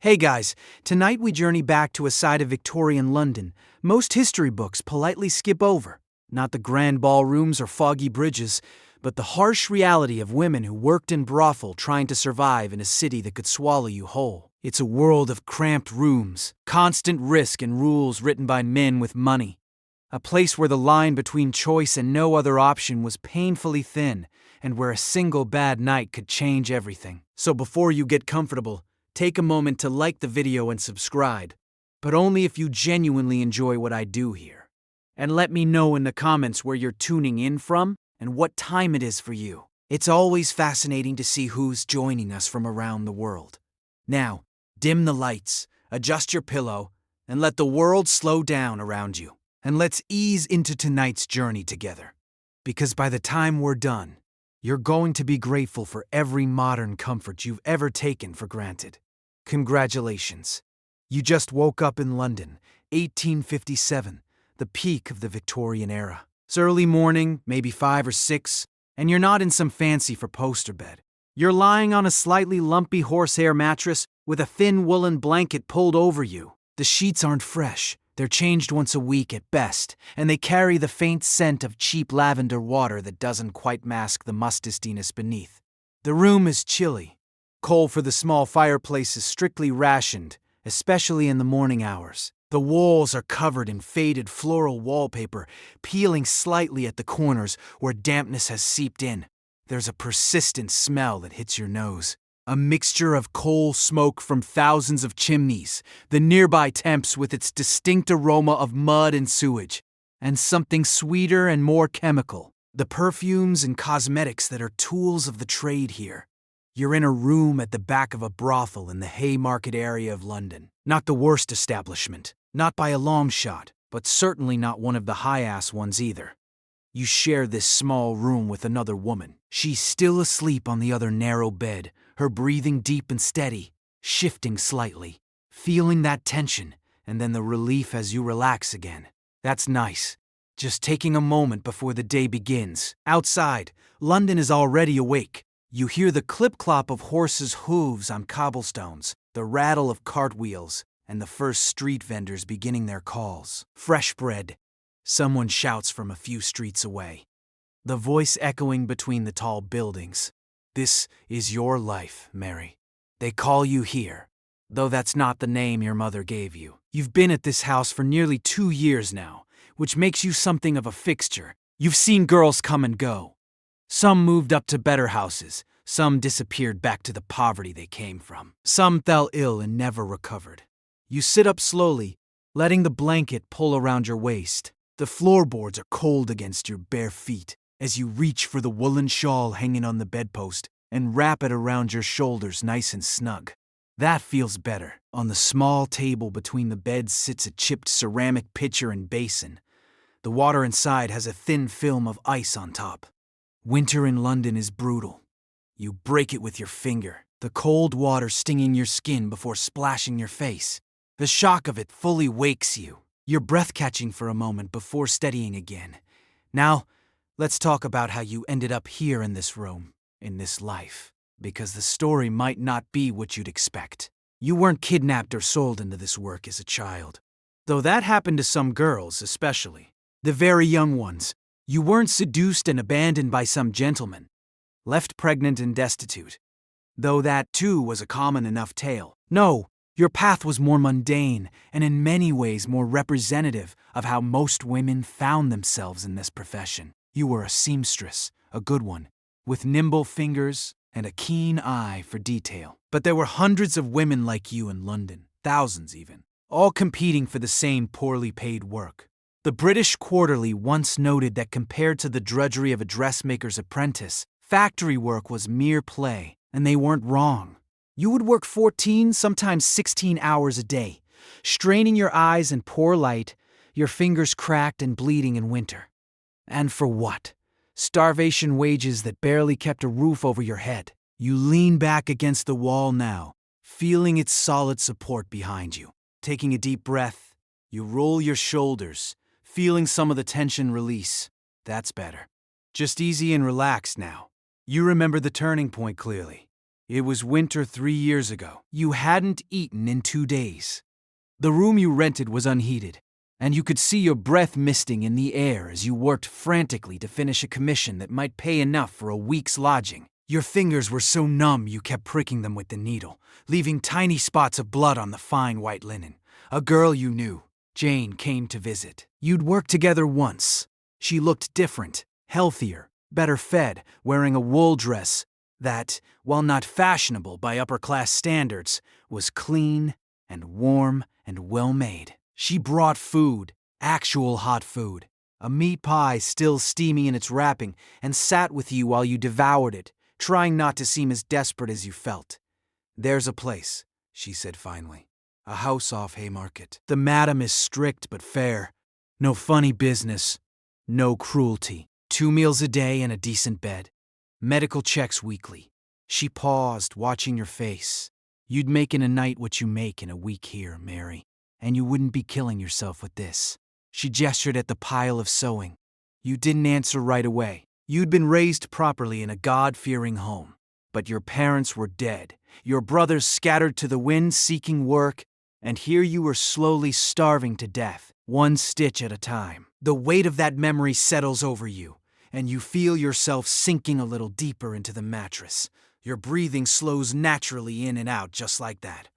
Hey guys, tonight we journey back to a side of Victorian London most history books politely skip over. Not the grand ballrooms or foggy bridges, but the harsh reality of women who worked in brothel trying to survive in a city that could swallow you whole. It's a world of cramped rooms, constant risk and rules written by men with money. A place where the line between choice and no other option was painfully thin, and where a single bad night could change everything. So before you get comfortable, take a moment to like the video and subscribe, but only if you genuinely enjoy what I do here. And let me know in the comments where you're tuning in from and what time it is for you. It's always fascinating to see who's joining us from around the world. Now, dim the lights, adjust your pillow, and let the world slow down around you. And let's ease into tonight's journey together. Because by the time we're done, you're going to be grateful for every modern comfort you've ever taken for granted. Congratulations. You just woke up in London, 1857, the peak of the Victorian era. It's early morning, maybe 5 or 6, and you're not in some fancy four-poster bed. You're lying on a slightly lumpy horsehair mattress with a thin woolen blanket pulled over you. The sheets aren't fresh. They're changed once a week at best, and they carry the faint scent of cheap lavender water that doesn't quite mask the mustiness beneath. The room is chilly. Coal for the small fireplace is strictly rationed, especially in the morning hours. The walls are covered in faded floral wallpaper, peeling slightly at the corners where dampness has seeped in. There's a persistent smell that hits your nose. A mixture of coal smoke from thousands of chimneys, the nearby Thames with its distinct aroma of mud and sewage, and something sweeter and more chemical, the perfumes and cosmetics that are tools of the trade here. You're in a room at the back of a brothel in the Haymarket area of London. Not the worst establishment, not by a long shot, but certainly not one of the high-ass ones either. You share this small room with another woman. She's still asleep on the other narrow bed, her breathing deep and steady, shifting slightly, feeling that tension, and then the relief as you relax again. That's nice. Just taking a moment before the day begins. Outside, London is already awake. You hear the clip-clop of horses' hooves on cobblestones, the rattle of cartwheels, and the first street vendors beginning their calls. Fresh bread, someone shouts from a few streets away. The voice echoing between the tall buildings. This is your life, Mary. They call you here, though that's not the name your mother gave you. You've been at this house for nearly 2 years now, which makes you something of a fixture. You've seen girls come and go. Some moved up to better houses, some disappeared back to the poverty they came from. Some fell ill and never recovered. You sit up slowly, letting the blanket pull around your waist. The floorboards are cold against your bare feet as you reach for the woolen shawl hanging on the bedpost and wrap it around your shoulders nice and snug. That feels better. On the small table between the beds sits a chipped ceramic pitcher and basin. The water inside has a thin film of ice on top. Winter in London is brutal. You break it with your finger, the cold water stinging your skin before splashing your face. The shock of it fully wakes you. Your breath catching for a moment before steadying again. Now, let's talk about how you ended up here in this room, in this life, because the story might not be what you'd expect. You weren't kidnapped or sold into this work as a child. Though that happened to some girls, especially. The very young ones. You weren't seduced and abandoned by some gentleman, left pregnant and destitute, though that too was a common enough tale. No, your path was more mundane and in many ways more representative of how most women found themselves in this profession. You were a seamstress, a good one, with nimble fingers and a keen eye for detail. But there were hundreds of women like you in London, thousands even, all competing for the same poorly paid work. The British Quarterly once noted that compared to the drudgery of a dressmaker's apprentice, factory work was mere play, and they weren't wrong. You would work 14, sometimes 16 hours a day, straining your eyes in poor light, your fingers cracked and bleeding in winter. And for what? Starvation wages that barely kept a roof over your head. You lean back against the wall now, feeling its solid support behind you. Taking a deep breath, you roll your shoulders, feeling some of the tension release. That's better. Just easy and relaxed now. You remember the turning point clearly. It was winter 3 years ago. You hadn't eaten in 2 days. The room you rented was unheated, and you could see your breath misting in the air as you worked frantically to finish a commission that might pay enough for a week's lodging. Your fingers were so numb you kept pricking them with the needle, leaving tiny spots of blood on the fine white linen. A girl you knew, Jane, came to visit. You'd worked together once. She looked different, healthier, better fed, wearing a wool dress that, while not fashionable by upper-class standards, was clean and warm and well-made. She brought food, actual hot food, a meat pie still steamy in its wrapping, and sat with you while you devoured it, trying not to seem as desperate as you felt. "There's a place," she said finally. "A house off Haymarket. The madam is strict but fair. No funny business. No cruelty. 2 meals a day and a decent bed. Medical checks weekly." She paused, watching your face. "You'd make in a night what you make in a week here, Mary, and you wouldn't be killing yourself with this." She gestured at the pile of sewing. "You didn't answer right away. You'd been raised properly in a God-fearing home. But your parents were dead, your brothers scattered to the wind seeking work, and here you were slowly starving to death, one stitch at a time. The weight of that memory settles over you, and you feel yourself sinking a little deeper into the mattress. Your breathing slows naturally in and out just like that.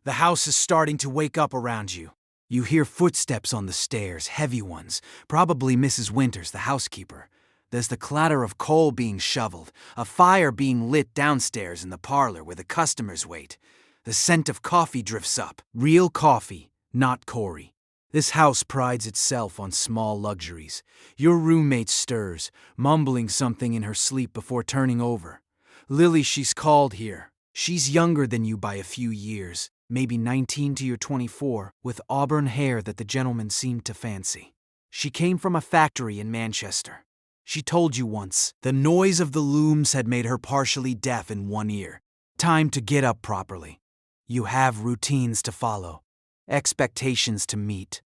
The house is starting to wake up around you. You hear footsteps on the stairs, heavy ones, probably Mrs. Winters, the housekeeper. There's the clatter of coal being shoveled, a fire being lit downstairs in the parlor where the customers wait. The scent of coffee drifts up. Real coffee, not Corey. This house prides itself on small luxuries. Your roommate stirs, mumbling something in her sleep before turning over. Lily, she's called here. She's younger than you by a few years, maybe 19 to your 24, with auburn hair that the gentleman seemed to fancy. She came from a factory in Manchester. She told you once, the noise of the looms had made her partially deaf in one ear. Time to get up properly. You have routines to follow, expectations to meet.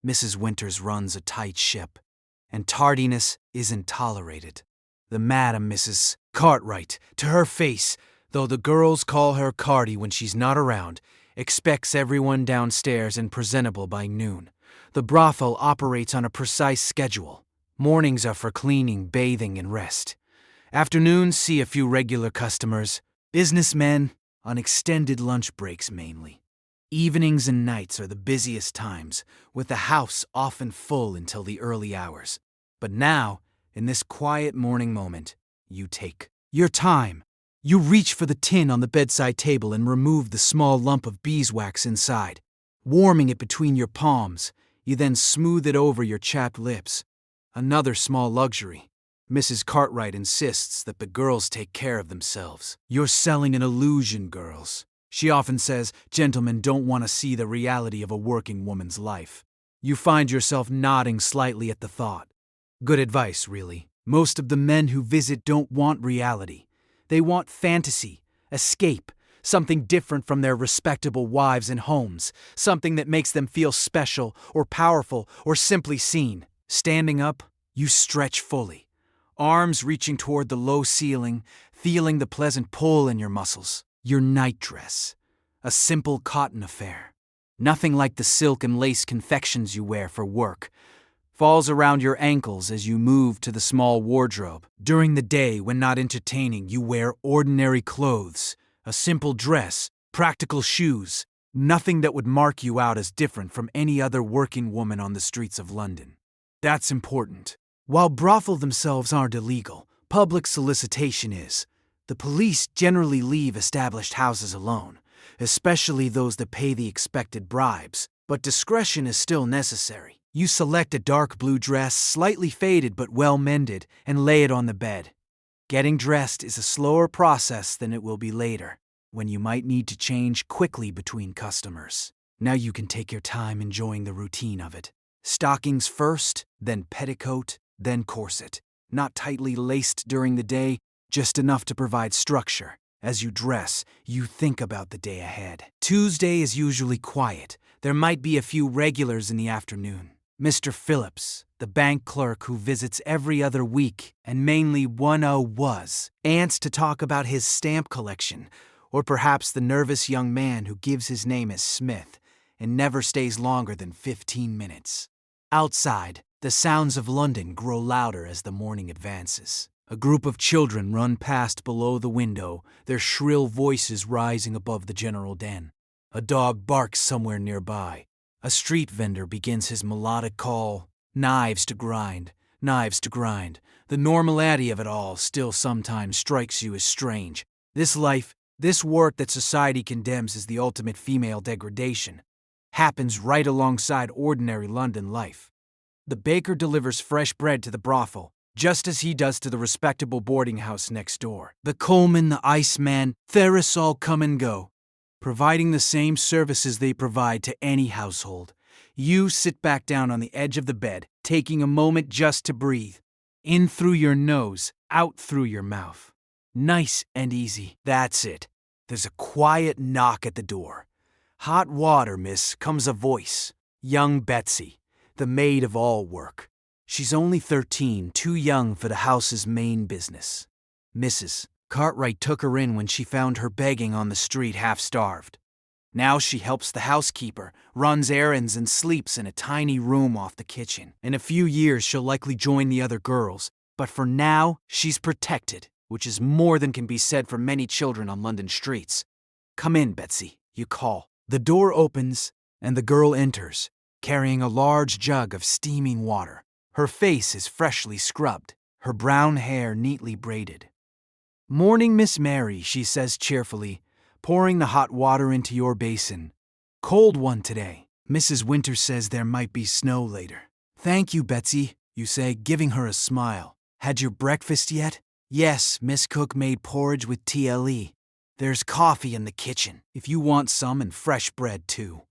Mrs. Winters runs a tight ship, and tardiness isn't tolerated. The Madam Mrs. Cartwright, to her face, though the girls call her Carty when she's not around, expects everyone downstairs and presentable by noon. The brothel operates on a precise schedule. Mornings are for cleaning, bathing, and rest. Afternoons see a few regular customers, businessmen, on extended lunch breaks mainly. Evenings and nights are the busiest times, with the house often full until the early hours. But now, in this quiet morning moment, you take your time. You reach for the tin on the bedside table and remove the small lump of beeswax inside. Warming it between your palms, you then smooth it over your chapped lips. Another small luxury. Mrs. Cartwright insists that the girls take care of themselves. You're selling an illusion, girls. She often says gentlemen don't want to see the reality of a working woman's life. You find yourself nodding slightly at the thought. Good advice, really. Most of the men who visit don't want reality. They want fantasy, escape, something different from their respectable wives and homes, something that makes them feel special or powerful or simply seen. Standing up, you stretch fully, arms reaching toward the low ceiling, feeling the pleasant pull in your muscles. Your nightdress, a simple cotton affair, nothing like the silk and lace confections you wear for work, falls around your ankles as you move to the small wardrobe. During the day, when not entertaining, you wear ordinary clothes, a simple dress, practical shoes, nothing that would mark you out as different from any other working woman on the streets of London. That's important. While brothels themselves aren't illegal, public solicitation is. The police generally leave established houses alone, especially those that pay the expected bribes, but discretion is still necessary. You select a dark blue dress, slightly faded but well mended, and lay it on the bed. Getting dressed is a slower process than it will be later, when you might need to change quickly between customers. Now you can take your time enjoying the routine of it. Stockings first, then petticoat, then corset. Not tightly laced during the day, just enough to provide structure. As you dress, you think about the day ahead. Tuesday is usually quiet. There might be a few regulars in the afternoon. Mr. Phillips, the bank clerk who visits every other week, and mainly was, ants to talk about his stamp collection, Or perhaps the nervous young man who gives his name as Smith and never stays longer than 15 minutes. Outside, the sounds of London grow louder as the morning advances. A group of children run past below the window, their shrill voices rising above the general din. A dog barks somewhere nearby. A street vendor begins his melodic call, "Knives to grind, knives to grind." The normality of it all still sometimes strikes you as strange. This life, this work that society condemns as the ultimate female degradation, happens right alongside ordinary London life. The baker delivers fresh bread to the brothel, just as he does to the respectable boarding house next door. The coalman, the iceman, Ferris all come and go, providing the same services they provide to any household. You sit back down on the edge of the bed, taking a moment just to breathe. In through your nose, out through your mouth. Nice and easy. That's it. There's a quiet knock at the door. "Hot water, miss," comes a voice. Young Betsy, the maid of all work. She's only 13, too young for the house's main business. Mrs. Cartwright took her in when she found her begging on the street half-starved. Now she helps the housekeeper, runs errands, and sleeps in a tiny room off the kitchen. In a few years, she'll likely join the other girls, but for now, she's protected, which is more than can be said for many children on London streets. "Come in, Betsy," you call. The door opens, and the girl enters, carrying a large jug of steaming water. Her face is freshly scrubbed, her brown hair neatly braided. "Morning, Miss Mary," she says cheerfully, pouring the hot water into your basin. "Cold one today." Mrs. Winter says there might be snow later. "Thank you, Betsy," you say, giving her a smile. "Had your breakfast yet?" "Yes, Miss Cook made porridge with TLE. There's coffee in the kitchen, if you want some, and fresh bread, too."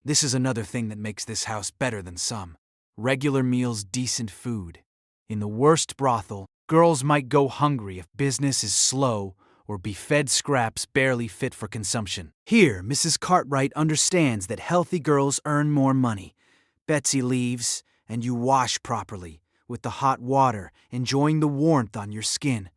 This is another thing that makes this house better than some. Regular meals, decent food. In the worst brothel, girls might go hungry if business is slow or be fed scraps barely fit for consumption. Here, Mrs. Cartwright understands that healthy girls earn more money. Betsy leaves, and you wash properly, with the hot water, enjoying the warmth on your skin.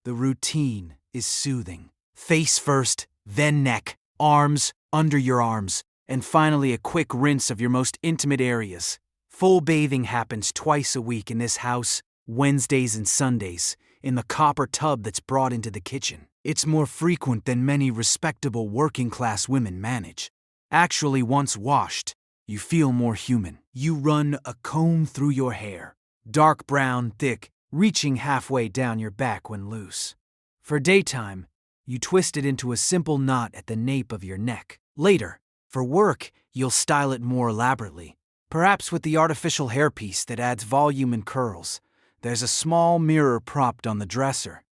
The routine is soothing. Face first, then neck, arms, under your arms, and finally a quick rinse of your most intimate areas. Full bathing happens twice a week in this house, Wednesdays and Sundays, in the copper tub that's brought into the kitchen. It's more frequent than many respectable working-class women manage. Actually, once washed, you feel more human. You run a comb through your hair, dark brown, thick, reaching halfway down your back when loose. For daytime, you twist it into a simple knot at the nape of your neck. Later, for work, you'll style it more elaborately, perhaps with the artificial hairpiece that adds volume and curls. There's a small mirror propped on the dresser,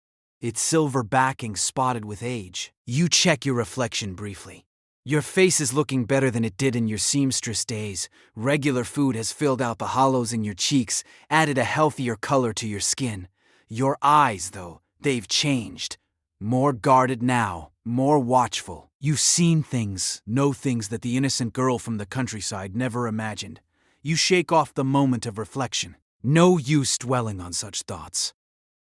its silver backing spotted with age. You check your reflection briefly. Your face is looking better than it did in your seamstress days. Regular food has filled out the hollows in your cheeks, added a healthier color to your skin. Your eyes, though, they've changed. More guarded now, more watchful. You've seen things, know things that the innocent girl from the countryside never imagined. You shake off the moment of reflection. No use dwelling on such thoughts.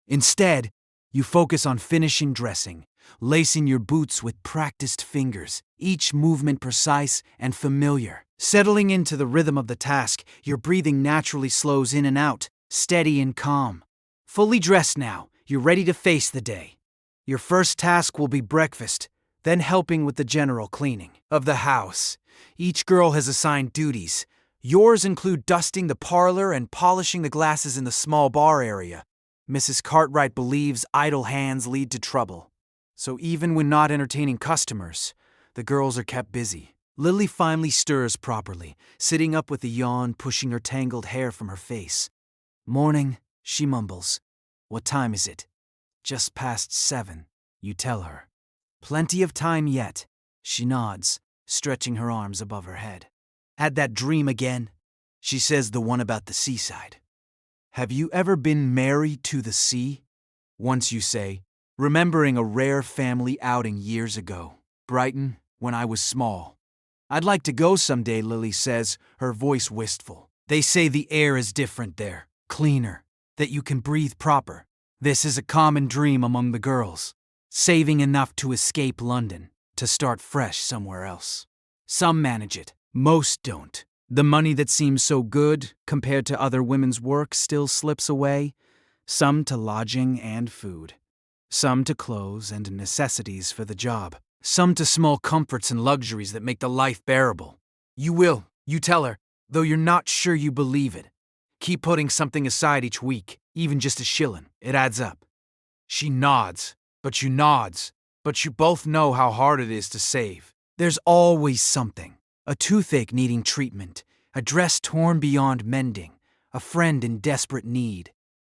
Instead, you focus on finishing dressing, lacing your boots with practiced fingers, each movement precise and familiar. Settling into the rhythm of the task, your breathing naturally slows in and out, steady and calm. Fully dressed now, you're ready to face the day. Your first task will be breakfast, then helping with the general cleaning of the house. Each girl has assigned duties. Yours include dusting the parlor and polishing the glasses in the small bar area. Mrs. Cartwright believes idle hands lead to trouble. So even when not entertaining customers, the girls are kept busy. Lily finally stirs properly, sitting up with a yawn, pushing her tangled hair from her face. "Morning," she mumbles. "What time is it?" "Just past 7, you tell her. "Plenty of time yet." She nods, stretching her arms above her head. "Had that dream again?" She says, "The one about the seaside." "Have you ever been married to the sea?" Once you say, remembering a rare family outing years ago. "Brighton, when I was small." "I'd like to go someday," Lily says, her voice wistful. "They say the air is different there, cleaner, that you can breathe proper. This is a common dream among the girls." saving enough to escape London, to start fresh somewhere else. Some manage it, most don't. The money that seems so good compared to other women's work still slips away, some to lodging and food, some to clothes and necessities for the job, some to small comforts and luxuries that make the life bearable. You will, you tell her, though you're not sure you believe it. Keep putting something aside each week, even just a shilling. It adds up. She nods, but you both know how hard it is to save. There's always something. A toothache needing treatment, a dress torn beyond mending, a friend in desperate need.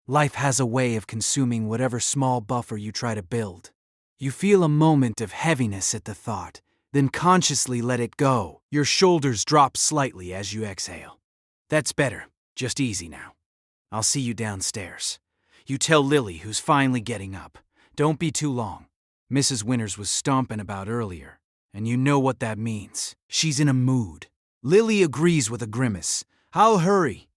Life has a way of consuming whatever small buffer you try to build. You feel a moment of heaviness at the thought, then consciously let it go. Your shoulders drop slightly as you exhale. That's better. Just easy now. I'll see you downstairs. You tell Lily, who's finally getting up. Don't be too long. Mrs. Winters was stomping about earlier, and you know what that means. She's in a mood. Lily agrees with a grimace. I'll hurry.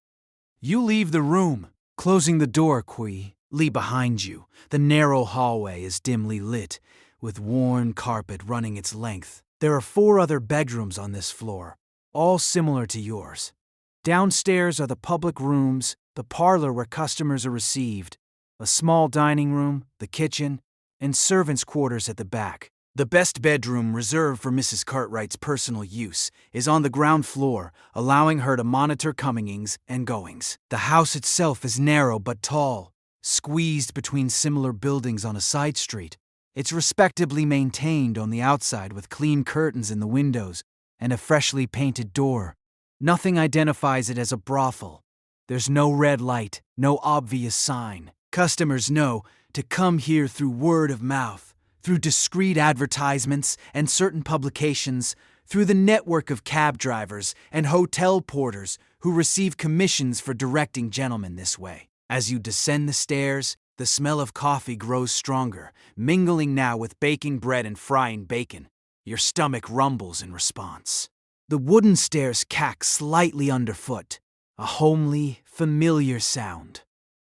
You leave the room, closing the door, quickly behind you. The narrow hallway is dimly lit, with worn carpet running its length. There are 4 other bedrooms on this floor, all similar to yours. Downstairs are the public rooms, the parlor where customers are received, a small dining room, the kitchen, and servants' quarters at the back. The best bedroom, reserved for Mrs. Cartwright's personal use, is on the ground floor, allowing her to monitor comings and goings. The house itself is narrow but tall, squeezed between similar buildings on a side street. It's respectably maintained on the outside with clean curtains in the windows and a freshly painted door. Nothing identifies it as a brothel. There's no red light, no obvious sign. Customers know to come here through word of mouth, through discreet advertisements and certain publications, through the network of cab drivers and hotel porters who receive commissions for directing gentlemen this way. As you descend the stairs, the smell of coffee grows stronger, mingling now with baking bread and frying bacon. Your stomach rumbles in response. The wooden stairs cack slightly underfoot, a homely, familiar sound.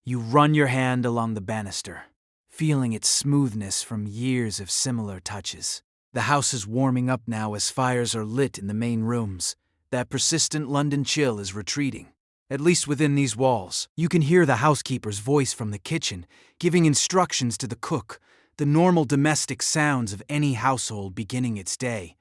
You run your hand along the banister, feeling its smoothness from years of similar touches. The house is warming up now as fires are lit in the main rooms. That persistent London chill is retreating, at least within these walls. You can hear the housekeeper's voice from the kitchen, giving instructions to the cook, the normal domestic sounds of any household beginning its day.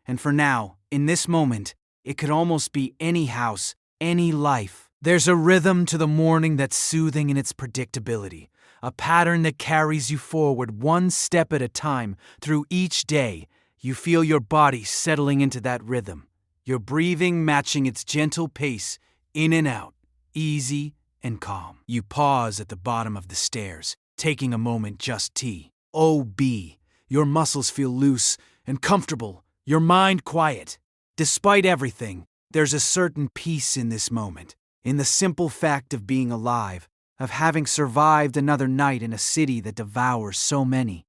And for now, in this moment, it could almost be any house, any life. There's a rhythm to the morning that's soothing in its predictability, a pattern that carries you forward one step at a time through each day. You feel your body settling into that rhythm, your breathing matching its gentle pace, in and out, easy and calm. You pause at the bottom of the stairs, taking a moment just to O.B. Your muscles feel loose and comfortable, your mind quiet. Despite everything, there's a certain peace in this moment, in the simple fact of being alive, of having survived another night in a city that devours so many.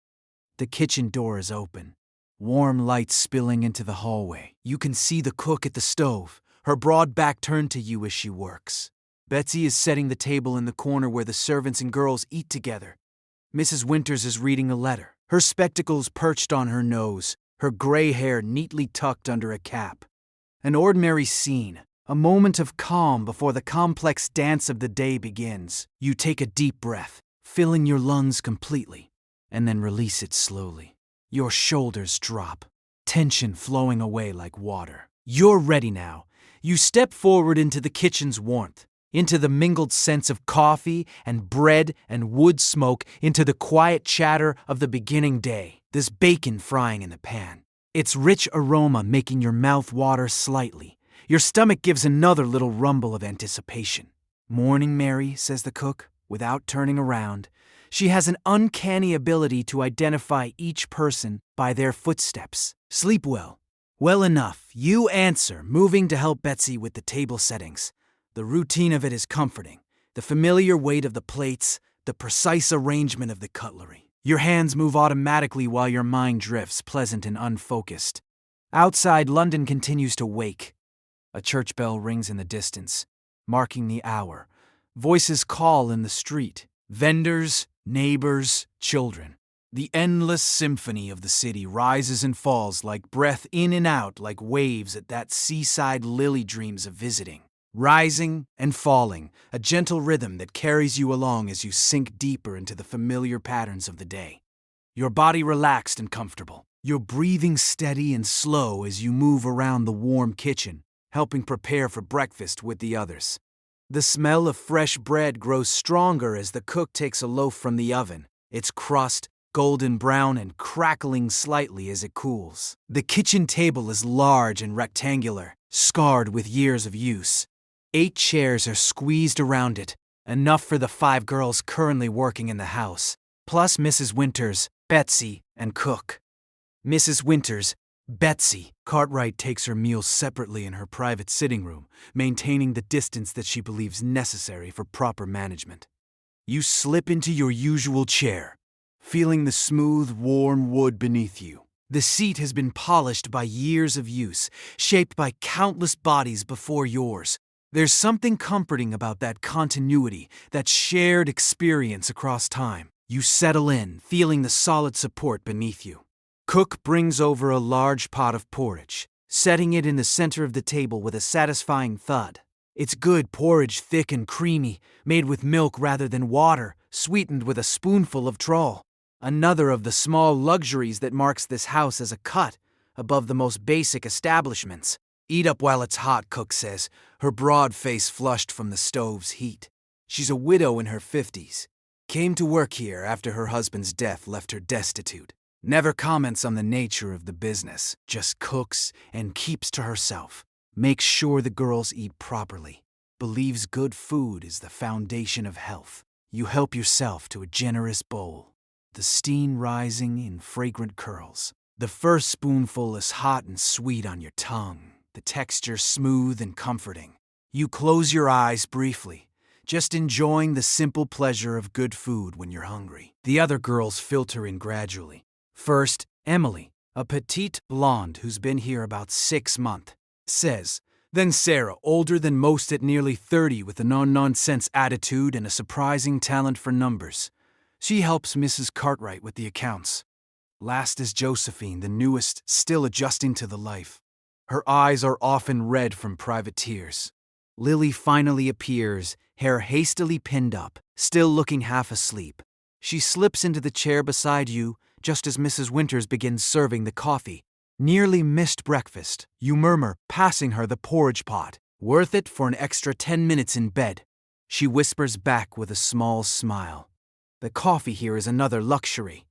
The kitchen door is open, warm light spilling into the hallway. You can see the cook at the stove, her broad back turned to you as she works. Betsy is setting the table in the corner where the servants and girls eat together. Mrs. Winters is reading a letter, her spectacles perched on her nose, her gray hair neatly tucked under a cap. An ordinary scene, a moment of calm before the complex dance of the day begins. You take a deep breath, filling your lungs completely, and then release it slowly. Your shoulders drop, tension flowing away like water. You're ready now. You step forward into the kitchen's warmth, into the mingled scents of coffee and bread and wood smoke, into the quiet chatter of the beginning day. There's bacon frying in the pan, its rich aroma making your mouth water slightly. Your stomach gives another little rumble of anticipation. "Morning, Mary," says the cook, without turning around. She has an uncanny ability to identify each person by their footsteps. "Sleep well." "Well enough," you answer, moving to help Betsy with the table settings. The routine of it is comforting. The familiar weight of the plates, the precise arrangement of the cutlery. Your hands move automatically while your mind drifts, pleasant and unfocused. Outside, London continues to wake. A church bell rings in the distance, marking the hour. Voices call in the street. Vendors, neighbors, children. The endless symphony of the city rises and falls like breath in and out like waves at that seaside Lily dreams of visiting. Rising and falling, a gentle rhythm that carries you along as you sink deeper into the familiar patterns of the day. Your body relaxed and comfortable. Your breathing steady and slow as you move around the warm kitchen, helping prepare for breakfast with the others. The smell of fresh bread grows stronger as the cook takes a loaf from the oven, its crust golden brown and crackling slightly as it cools. The kitchen table is large and rectangular, scarred with years of use. 8 chairs are squeezed around it, enough for the 5 girls currently working in the house, plus Mrs. Winters, Betsy, and cook. Mrs. Winters, Betsy, Cartwright takes her meals separately in her private sitting room, maintaining the distance that she believes necessary for proper management. You slip into your usual chair, feeling the smooth, warm wood beneath you. The seat has been polished by years of use, shaped by countless bodies before yours. There's something comforting about that continuity, that shared experience across time. You settle in, feeling the solid support beneath you. Cook brings over a large pot of porridge, setting it in the center of the table with a satisfying thud. It's good porridge, thick and creamy, made with milk rather than water, sweetened with a spoonful of trull. Another of the small luxuries that marks this house as a cut above the most basic establishments. Eat up while it's hot, Cook says, her broad face flushed from the stove's heat. She's a widow in her 50s. Came to work here after her husband's death left her destitute. Never comments on the nature of the business, just cooks and keeps to herself. Makes sure the girls eat properly. Believes good food is the foundation of health. You help yourself to a generous bowl, the steam rising in fragrant curls. The first spoonful is hot and sweet on your tongue, the texture smooth and comforting. You close your eyes briefly, just enjoying the simple pleasure of good food when you're hungry. The other girls filter in gradually. First, Emily, a petite blonde who's been here about 6 months, says. Then Sarah, older than most at nearly 30 with a no-nonsense attitude and a surprising talent for numbers. She helps Mrs. Cartwright with the accounts. Last is Josephine, the newest, still adjusting to the life. Her eyes are often red from private tears. Lily finally appears, hair hastily pinned up, still looking half asleep. She slips into the chair beside you just as Mrs. Winters begins serving the coffee. Nearly missed breakfast, you murmur, passing her the porridge pot. Worth it for an extra 10 minutes in bed. She whispers back with a small smile. The coffee here is another luxury.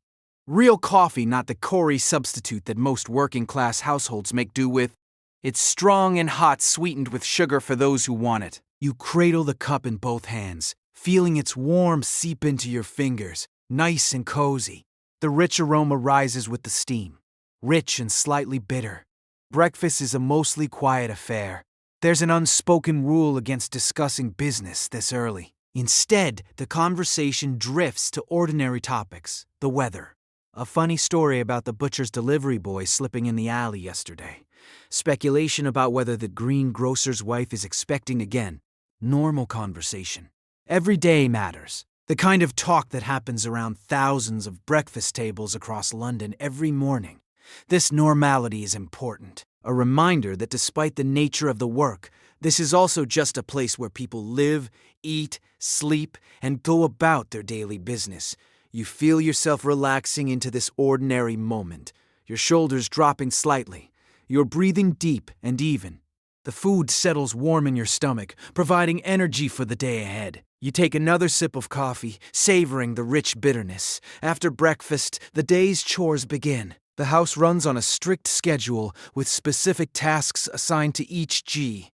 Real coffee, not the Corey substitute that most working-class households make do with. It's strong and hot, sweetened with sugar for those who want it. You cradle the cup in both hands, feeling its warmth seep into your fingers, nice and cozy. The rich aroma rises with the steam, rich and slightly bitter. Breakfast is a mostly quiet affair. There's an unspoken rule against discussing business this early. Instead, the conversation drifts to ordinary topics, the weather. A funny story about the butcher's delivery boy slipping in the alley yesterday. Speculation about whether the greengrocer's wife is expecting again. Normal conversation. Every day matters. The kind of talk that happens around thousands of breakfast tables across London every morning. This normality is important. A reminder that despite the nature of the work, this is also just a place where people live, eat, sleep, and go about their daily business. You feel yourself relaxing into this ordinary moment, your shoulders dropping slightly, your breathing deep and even. The food settles warm in your stomach, providing energy for the day ahead. You take another sip of coffee, savoring the rich bitterness. After breakfast, the day's chores begin. The house runs on a strict schedule with specific tasks assigned to each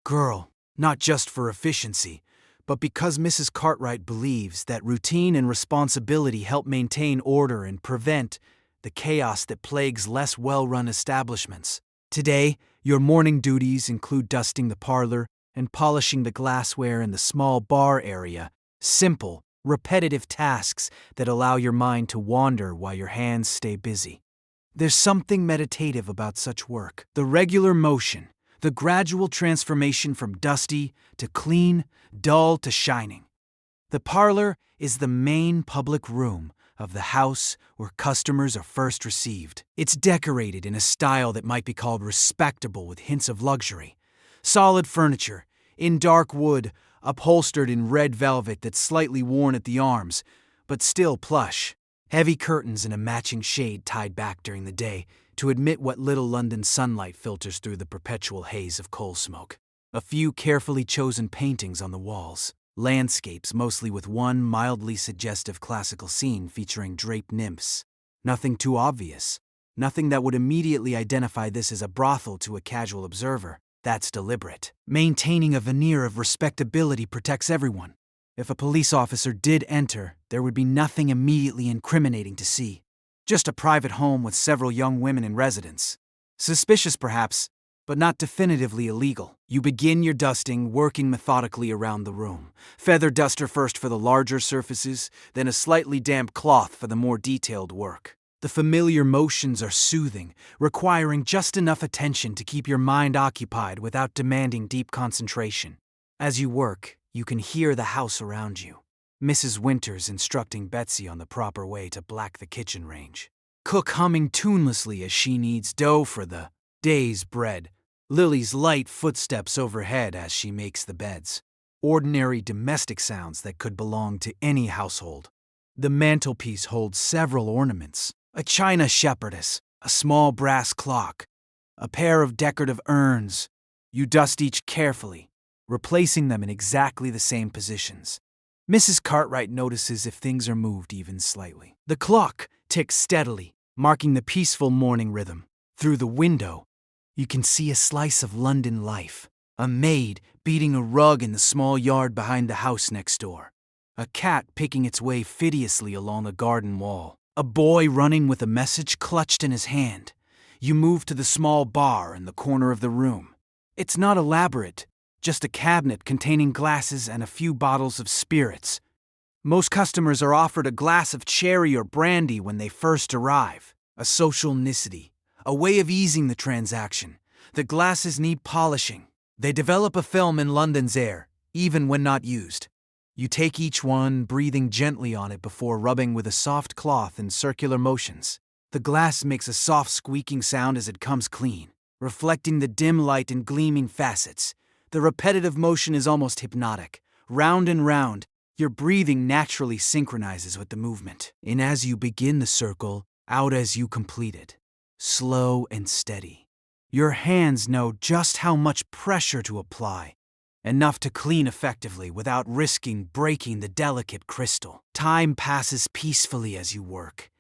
girl, not just for efficiency, but because Mrs. Cartwright believes that routine and responsibility help maintain order and prevent the chaos that plagues less well-run establishments. Today, your morning duties include dusting the parlor and polishing the glassware in the small bar area. Simple, repetitive tasks that allow your mind to wander while your hands stay busy. There's something meditative about such work. The regular motion, the gradual transformation from dusty to clean, dull to shining. The parlor is the main public room, of the house where customers are first received. It's decorated in a style that might be called respectable with hints of luxury. Solid furniture, in dark wood, upholstered in red velvet that's slightly worn at the arms, but still plush. Heavy curtains in a matching shade tied back during the day to admit what little London sunlight filters through the perpetual haze of coal smoke. A few carefully chosen paintings on the walls. Landscapes, mostly with one mildly suggestive classical scene featuring draped nymphs. Nothing too obvious. Nothing that would immediately identify this as a brothel to a casual observer. That's deliberate. Maintaining a veneer of respectability protects everyone. If a police officer did enter, there would be nothing immediately incriminating to see. Just a private home with several young women in residence. Suspicious perhaps, but not definitively illegal. You begin your dusting, working methodically around the room. Feather duster first for the larger surfaces, then a slightly damp cloth for the more detailed work. The familiar motions are soothing, requiring just enough attention to keep your mind occupied without demanding deep concentration. As you work, you can hear the house around you. Mrs. Winters instructing Betsy on the proper way to black the kitchen range. Cook humming tunelessly as she kneads dough for the day's bread. Lily's light footsteps overhead as she makes the beds. Ordinary domestic sounds that could belong to any household. The mantelpiece holds several ornaments. A china shepherdess, a small brass clock, a pair of decorative urns. You dust each carefully, replacing them in exactly the same positions. Mrs. Cartwright notices if things are moved even slightly. The clock ticks steadily, marking the peaceful morning rhythm. Through the window, you can see a slice of London life. A maid beating a rug in the small yard behind the house next door. A cat picking its way fidiously along the garden wall. A boy running with a message clutched in his hand. You move to the small bar in the corner of the room. It's not elaborate, just a cabinet containing glasses and a few bottles of spirits. Most customers are offered a glass of cherry or brandy when they first arrive. A social nicety, a way of easing the transaction. The glasses need polishing. They develop a film in London's air, even when not used. You take each one, breathing gently on it before rubbing with a soft cloth in circular motions. The glass makes a soft squeaking sound as it comes clean, reflecting the dim light and gleaming facets. The repetitive motion is almost hypnotic. Round and round, your breathing naturally synchronizes with the movement. In as you begin the circle, out as you complete it. Slow and steady. Your hands know just how much pressure to apply. Enough to clean effectively without risking breaking the delicate crystal. Time passes peacefully as you work.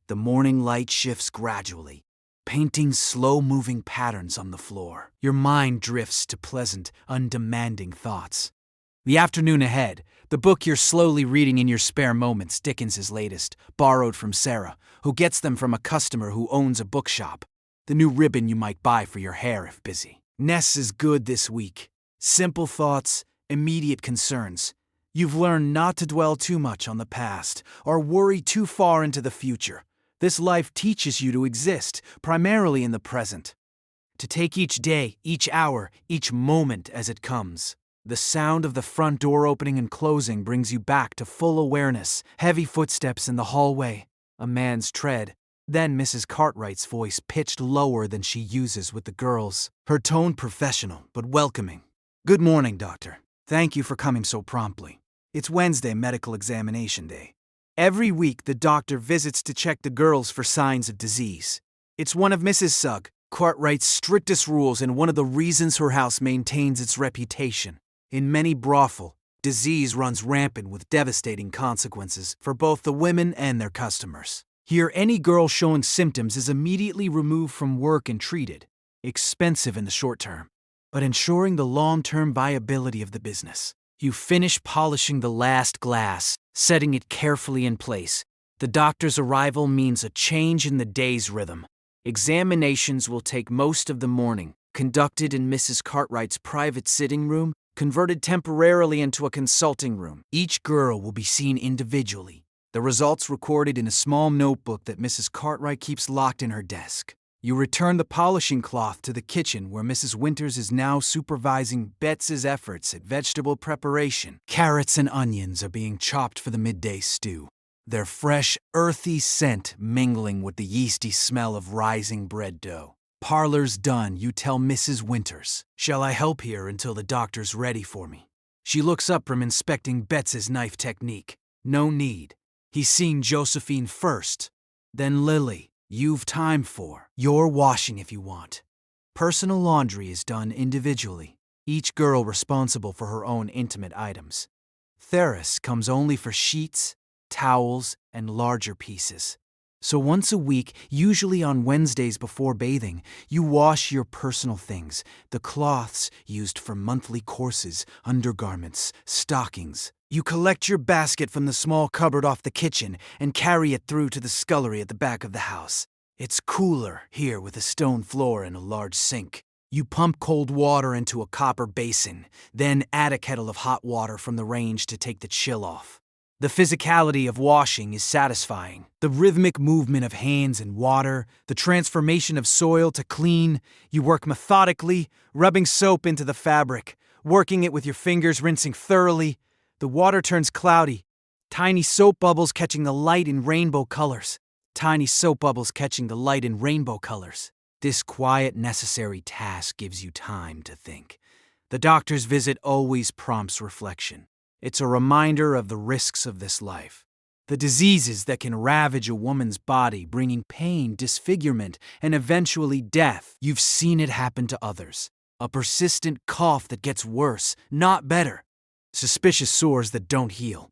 The morning light shifts gradually, painting slow-moving patterns on the floor. Your mind drifts to pleasant, undemanding thoughts. The afternoon ahead, the book you're slowly reading in your spare moments, Dickens's latest, borrowed from Sarah, who gets them from a customer who owns a bookshop. The new ribbon you might buy for your hair if busy. Ness is good this week. Simple thoughts, immediate concerns. You've learned not to dwell too much on the past or worry too far into the future. This life teaches you to exist, primarily in the present. To take each day, each hour, each moment as it comes. The sound of the front door opening and closing brings you back to full awareness. Heavy footsteps in the hallway. A man's tread. Then Mrs. Cartwright's voice pitched lower than she uses with the girls. Her tone professional, but welcoming. Good morning, doctor. Thank you for coming so promptly. It's Wednesday, medical examination day. Every week, the doctor visits to check the girls for signs of disease. It's one of Mrs. Sugg, Cartwright's strictest rules and one of the reasons her house maintains its reputation. In many brothels, disease runs rampant with devastating consequences for both the women and their customers. Here, any girl showing symptoms is immediately removed from work and treated. Expensive in the short term, but ensuring the long-term viability of the business. You finish polishing the last glass, setting it carefully in place. The doctor's arrival means a change in the day's rhythm. Examinations will take most of the morning, conducted in Mrs. Cartwright's private sitting room, converted temporarily into a consulting room. Each girl will be seen individually. The results recorded in a small notebook that Mrs. Cartwright keeps locked in her desk. You return the polishing cloth to the kitchen where Mrs. Winters is now supervising Betsy's efforts at vegetable preparation. Carrots and onions are being chopped for the midday stew. their fresh, earthy scent mingling with the yeasty smell of rising bread dough. Parlor's done, you tell Mrs. Winters. Shall I help here until the doctor's ready for me? She looks up from inspecting Betts's knife technique. No need. He's seen Josephine first, then Lily. You've time for your washing if you want. Personal laundry is done individually, each girl responsible for her own intimate items. Theris comes only for sheets, towels, and larger pieces. So once a week, usually on Wednesdays before bathing, you wash your personal things, the cloths used for monthly courses, undergarments, stockings. You collect your basket from the small cupboard off the kitchen and carry it through to the scullery at the back of the house. It's cooler here with a stone floor and a large sink. You pump cold water into a copper basin, then add a kettle of hot water from the range to take the chill off. The physicality of washing is satisfying. The rhythmic movement of hands in water, the transformation of soil to clean. You work methodically, rubbing soap into the fabric, working it with your fingers, rinsing thoroughly. The water turns cloudy, tiny soap bubbles catching the light in rainbow colors. Tiny soap bubbles catching the light in rainbow colors. This quiet, necessary task gives you time to think. The doctor's visit always prompts reflection. It's a reminder of the risks of this life. The diseases that can ravage a woman's body, bringing pain, disfigurement, and eventually death. You've seen it happen to others. A persistent cough that gets worse, not better. Suspicious sores that don't heal.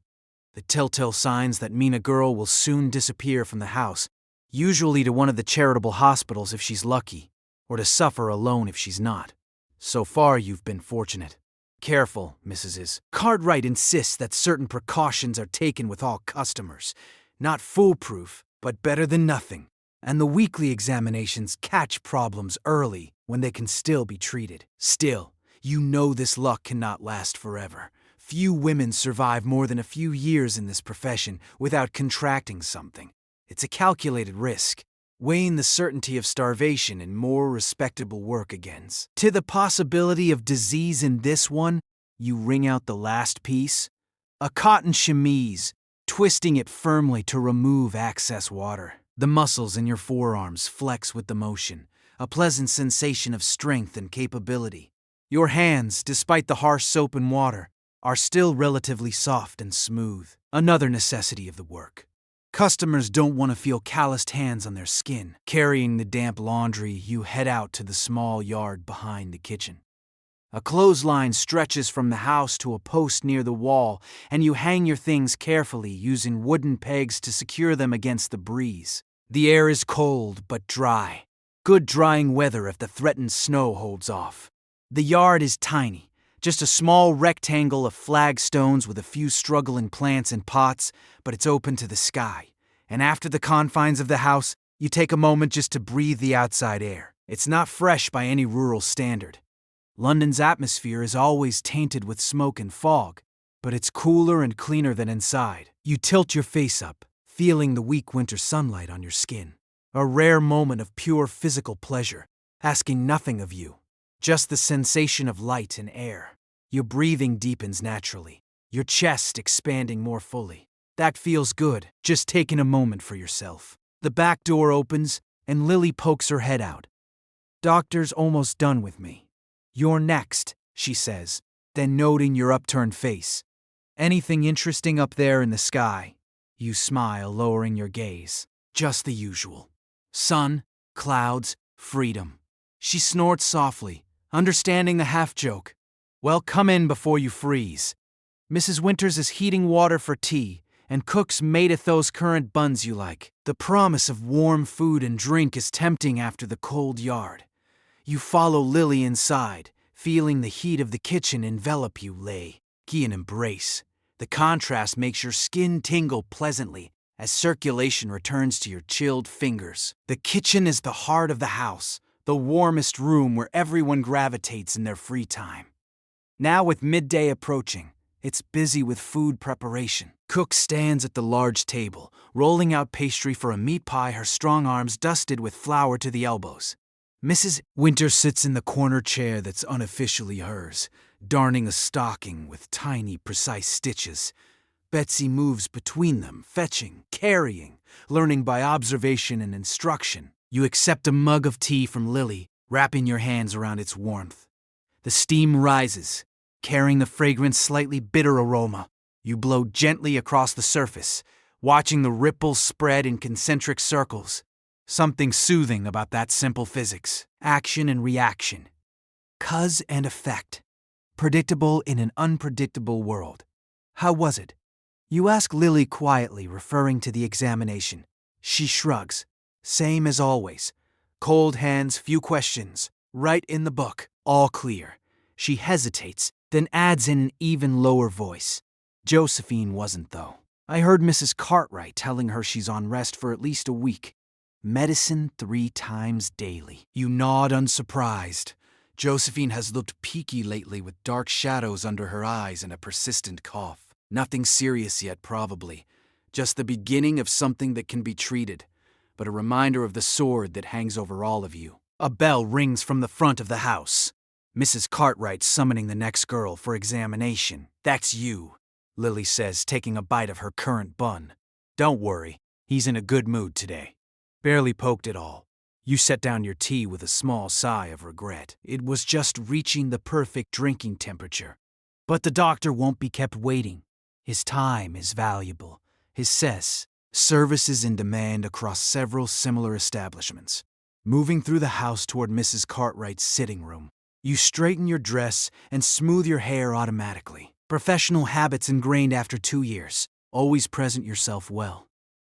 The telltale signs that mean a girl will soon disappear from the house, usually to one of the charitable hospitals if she's lucky, or to suffer alone if she's not. So far, you've been fortunate. Careful, Mrs. Cartwright insists that certain precautions are taken with all customers. Not foolproof, but better than nothing. And the weekly examinations catch problems early when they can still be treated. Still, you know this luck cannot last forever. Few women survive more than a few years in this profession without contracting something. It's a calculated risk, weighing the certainty of starvation and more respectable work against. To the possibility of disease in this one, you wring out the last piece. A cotton chemise, twisting it firmly to remove excess water. The muscles in your forearms flex with the motion, a pleasant sensation of strength and capability. Your hands, despite the harsh soap and water, are still relatively soft and smooth. Another necessity of the work. Customers don't want to feel calloused hands on their skin. Carrying the damp laundry, you head out to the small yard behind the kitchen. A clothesline stretches from the house to a post near the wall, and you hang your things carefully using wooden pegs to secure them against the breeze. The air is cold but dry. Good drying weather if the threatened snow holds off. The yard is tiny. Just a small rectangle of flagstones with a few struggling plants in pots, but it's open to the sky. And after the confines of the house, you take a moment just to breathe the outside air. It's not fresh by any rural standard. London's atmosphere is always tainted with smoke and fog, but it's cooler and cleaner than inside. You tilt your face up, feeling the weak winter sunlight on your skin. A rare moment of pure physical pleasure, asking nothing of you. Just the sensation of light and air. Your breathing deepens naturally, your chest expanding more fully. That feels good, just taking a moment for yourself. The back door opens, and Lily pokes her head out. Doctor's almost done with me. You're next, she says, then noting your upturned face. Anything interesting up there in the sky? You smile, lowering your gaze. Just the usual. Sun, clouds, freedom. She snorts softly, understanding the half-joke. Well, come in before you freeze. Mrs. Winters is heating water for tea, and cooks mateth those currant buns you like. The promise of warm food and drink is tempting after the cold yard. You follow Lily inside, feeling the heat of the kitchen envelop you, an embrace. The contrast makes your skin tingle pleasantly as circulation returns to your chilled fingers. The kitchen is the heart of the house, the warmest room where everyone gravitates in their free time. Now with midday approaching, it's busy with food preparation. Cook stands at the large table, rolling out pastry for a meat pie, her strong arms dusted with flour to the elbows. Mrs. Winter sits in the corner chair that's unofficially hers, darning a stocking with tiny, precise stitches. Betsy moves between them, fetching, carrying, learning by observation and instruction. You accept a mug of tea from Lily, wrapping your hands around its warmth. The steam rises, carrying the fragrant, slightly bitter aroma. You blow gently across the surface, watching the ripples spread in concentric circles. Something soothing about that simple physics. Action and reaction. Cause and effect. Predictable in an unpredictable world. How was it? You ask Lily quietly, referring to the examination. She shrugs. Same as always. Cold hands, few questions. Right in the book. All clear. She hesitates, then adds in an even lower voice. Josephine wasn't, though. I heard Mrs. Cartwright telling her she's on rest for at least a week. Medicine 3 times daily. You nod unsurprised. Josephine has looked peaky lately with dark shadows under her eyes and a persistent cough. Nothing serious yet, probably. Just the beginning of something that can be treated, but a reminder of the sword that hangs over all of you. A bell rings from the front of the house. Mrs. Cartwright summoning the next girl for examination. That's you, Lily says, taking a bite of her currant bun. Don't worry, he's in a good mood today. Barely poked at all. You set down your tea with a small sigh of regret. It was just reaching the perfect drinking temperature. But the doctor won't be kept waiting. His time is valuable. He says, service is in demand across several similar establishments. Moving through the house toward Mrs. Cartwright's sitting room, you straighten your dress and smooth your hair automatically. Professional habits ingrained after 2 years. Always present yourself well,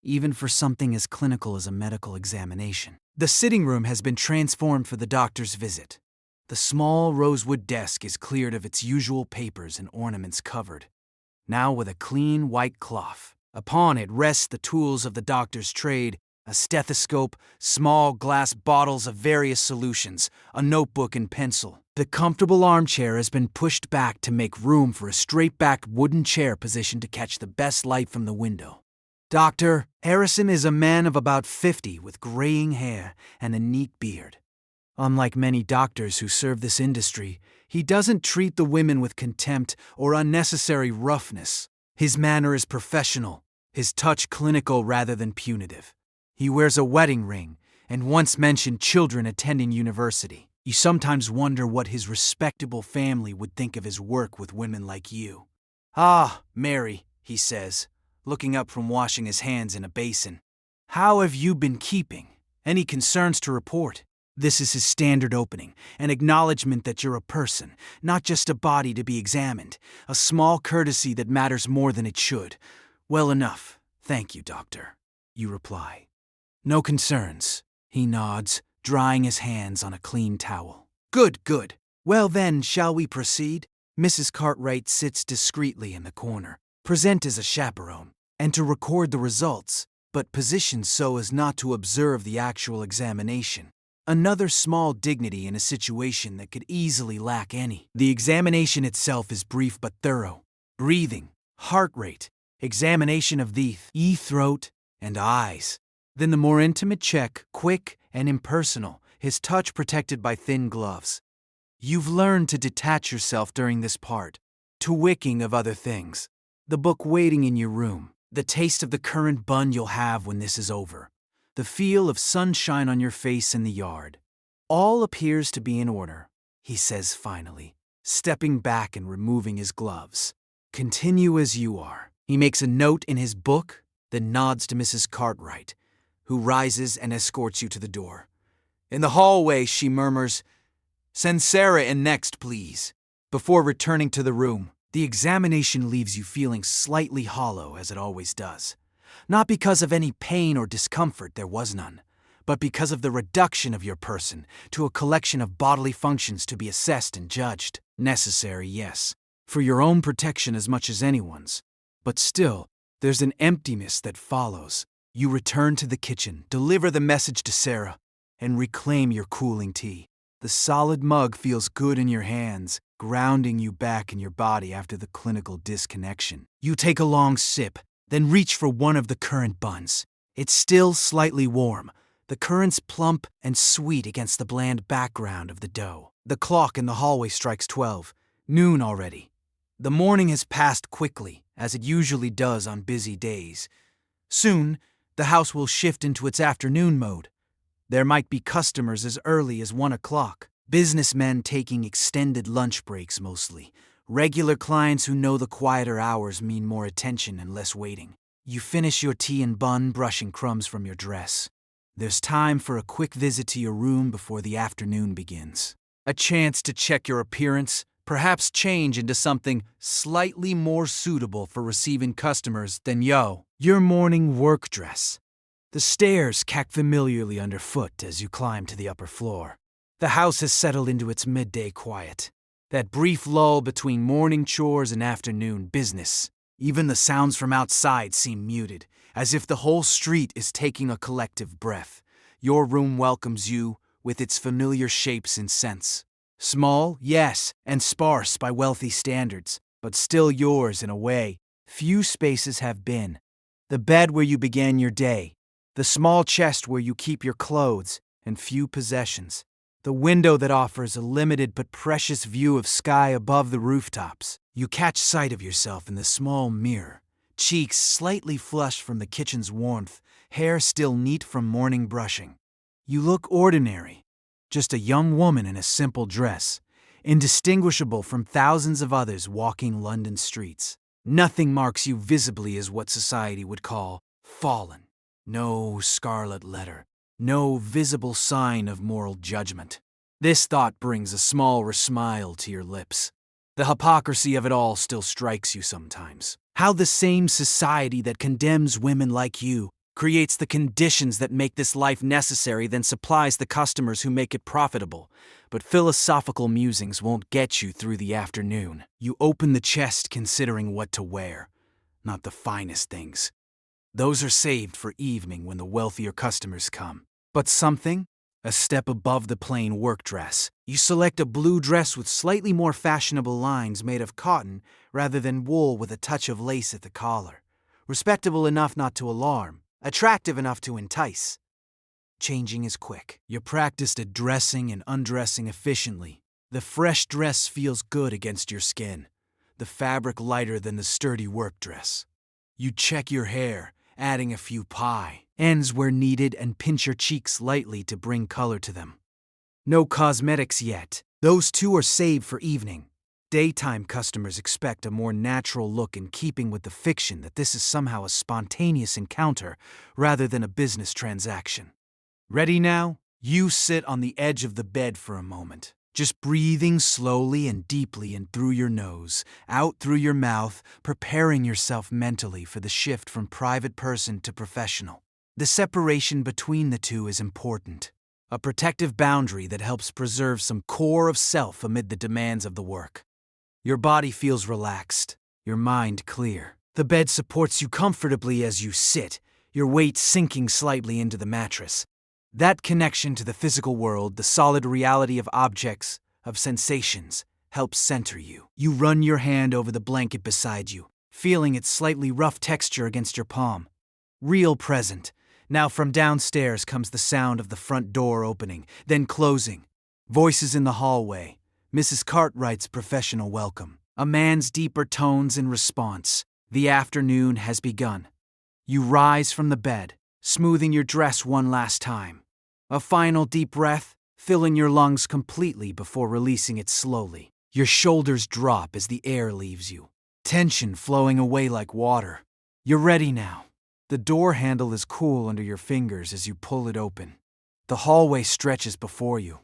even for something as clinical as a medical examination. The sitting room has been transformed for the doctor's visit. The small rosewood desk is cleared of its usual papers and ornaments covered, now with a clean white cloth. Upon it rest the tools of the doctor's trade, a stethoscope, small glass bottles of various solutions, a notebook and pencil. The comfortable armchair has been pushed back to make room for a straight-backed wooden chair positioned to catch the best light from the window. Dr. Harrison is a man of about 50 with graying hair and a neat beard. Unlike many doctors who serve this industry, he doesn't treat the women with contempt or unnecessary roughness. His manner is professional, his touch clinical rather than punitive. He wears a wedding ring and once mentioned children attending university. You sometimes wonder what his respectable family would think of his work with women like you. Ah, Mary, he says, looking up from washing his hands in a basin. How have you been keeping? Any concerns to report? This is his standard opening, an acknowledgement that you're a person, not just a body to be examined, a small courtesy that matters more than it should. Well enough. Thank you, doctor, you reply. No concerns, he nods, drying his hands on a clean towel. Good, good. Well then, shall we proceed? Mrs. Cartwright sits discreetly in the corner, present as a chaperone, and to record the results, but positioned so as not to observe the actual examination. Another small dignity in a situation that could easily lack any. The examination itself is brief but thorough. Breathing, heart rate, examination of the throat, and eyes. Then the more intimate check, quick and impersonal, his touch protected by thin gloves. You've learned to detach yourself during this part, to wicking of other things. The book waiting in your room, the taste of the currant bun you'll have when this is over, the feel of sunshine on your face in the yard. All appears to be in order, he says finally, stepping back and removing his gloves. Continue as you are. He makes a note in his book, then nods to Mrs. Cartwright, who rises and escorts you to the door. In the hallway, she murmurs, "Send Sarah in next, please," before returning to the room. The examination leaves you feeling slightly hollow, as it always does. Not because of any pain or discomfort, there was none, but because of the reduction of your person to a collection of bodily functions to be assessed and judged. Necessary, yes, for your own protection as much as anyone's. But still, there's an emptiness that follows. You return to the kitchen, deliver the message to Sarah, and reclaim your cooling tea. The solid mug feels good in your hands, grounding you back in your body after the clinical disconnection. You take a long sip, then reach for one of the currant buns. It's still slightly warm, the currants plump and sweet against the bland background of the dough. The clock in the hallway strikes 12, noon already. The morning has passed quickly. as it usually does on busy days. Soon, the house will shift into its afternoon mode. There might be customers as early as 1 o'clock, businessmen taking extended lunch breaks mostly, regular clients who know the quieter hours mean more attention and less waiting. You finish your tea and bun, brushing crumbs from your dress. There's time for a quick visit to your room before the afternoon begins. A chance to check your appearance, perhaps change into something slightly more suitable for receiving customers than your morning work dress. The stairs cack familiarly underfoot as you climb to the upper floor. The house has settled into its midday quiet, that brief lull between morning chores and afternoon business. Even the sounds from outside seem muted, as if the whole street is taking a collective breath. Your room welcomes you with its familiar shapes and scents. Small, yes, and sparse by wealthy standards, but still yours in a way few spaces have been. The bed where you began your day, the small chest where you keep your clothes and few possessions, the window that offers a limited but precious view of sky above the rooftops. You catch sight of yourself in the small mirror, cheeks slightly flushed from the kitchen's warmth, hair still neat from morning brushing. You look ordinary, just a young woman in a simple dress, indistinguishable from thousands of others walking London streets. Nothing marks you visibly as what society would call fallen. No scarlet letter, no visible sign of moral judgment. This thought brings a small smile to your lips. The hypocrisy of it all still strikes you sometimes. How the same society that condemns women like you creates the conditions that make this life necessary, then supplies the customers who make it profitable. But philosophical musings won't get you through the afternoon. You open the chest considering what to wear, not the finest things. Those are saved for evening when the wealthier customers come. But something, a step above the plain work dress. You select a blue dress with slightly more fashionable lines made of cotton rather than wool with a touch of lace at the collar. Respectable enough not to alarm, attractive enough to entice. Changing is quick. You're practiced at dressing and undressing efficiently. The fresh dress feels good against your skin, the fabric lighter than the sturdy work dress. You check your hair, adding a few ends where needed, and pinch your cheeks lightly to bring color to them. No cosmetics yet. Those too are saved for evening. Daytime customers expect a more natural look, in keeping with the fiction that this is somehow a spontaneous encounter rather than a business transaction. Ready now? You sit on the edge of the bed for a moment, just breathing slowly and deeply in through your nose, out through your mouth, preparing yourself mentally for the shift from private person to professional. The separation between the two is important, a protective boundary that helps preserve some core of self amid the demands of the work. Your body feels relaxed, your mind clear. The bed supports you comfortably as you sit, your weight sinking slightly into the mattress. That connection to the physical world, the solid reality of objects, of sensations, helps center you. You run your hand over the blanket beside you, feeling its slightly rough texture against your palm. Real present. Now from downstairs comes the sound of the front door opening, then closing. Voices in the hallway. Mrs. Cartwright's professional welcome. A man's deeper tones in response. The afternoon has begun. You rise from the bed, smoothing your dress one last time. A final deep breath, filling your lungs completely before releasing it slowly. Your shoulders drop as the air leaves you, tension flowing away like water. You're ready now. The door handle is cool under your fingers as you pull it open. The hallway stretches before you,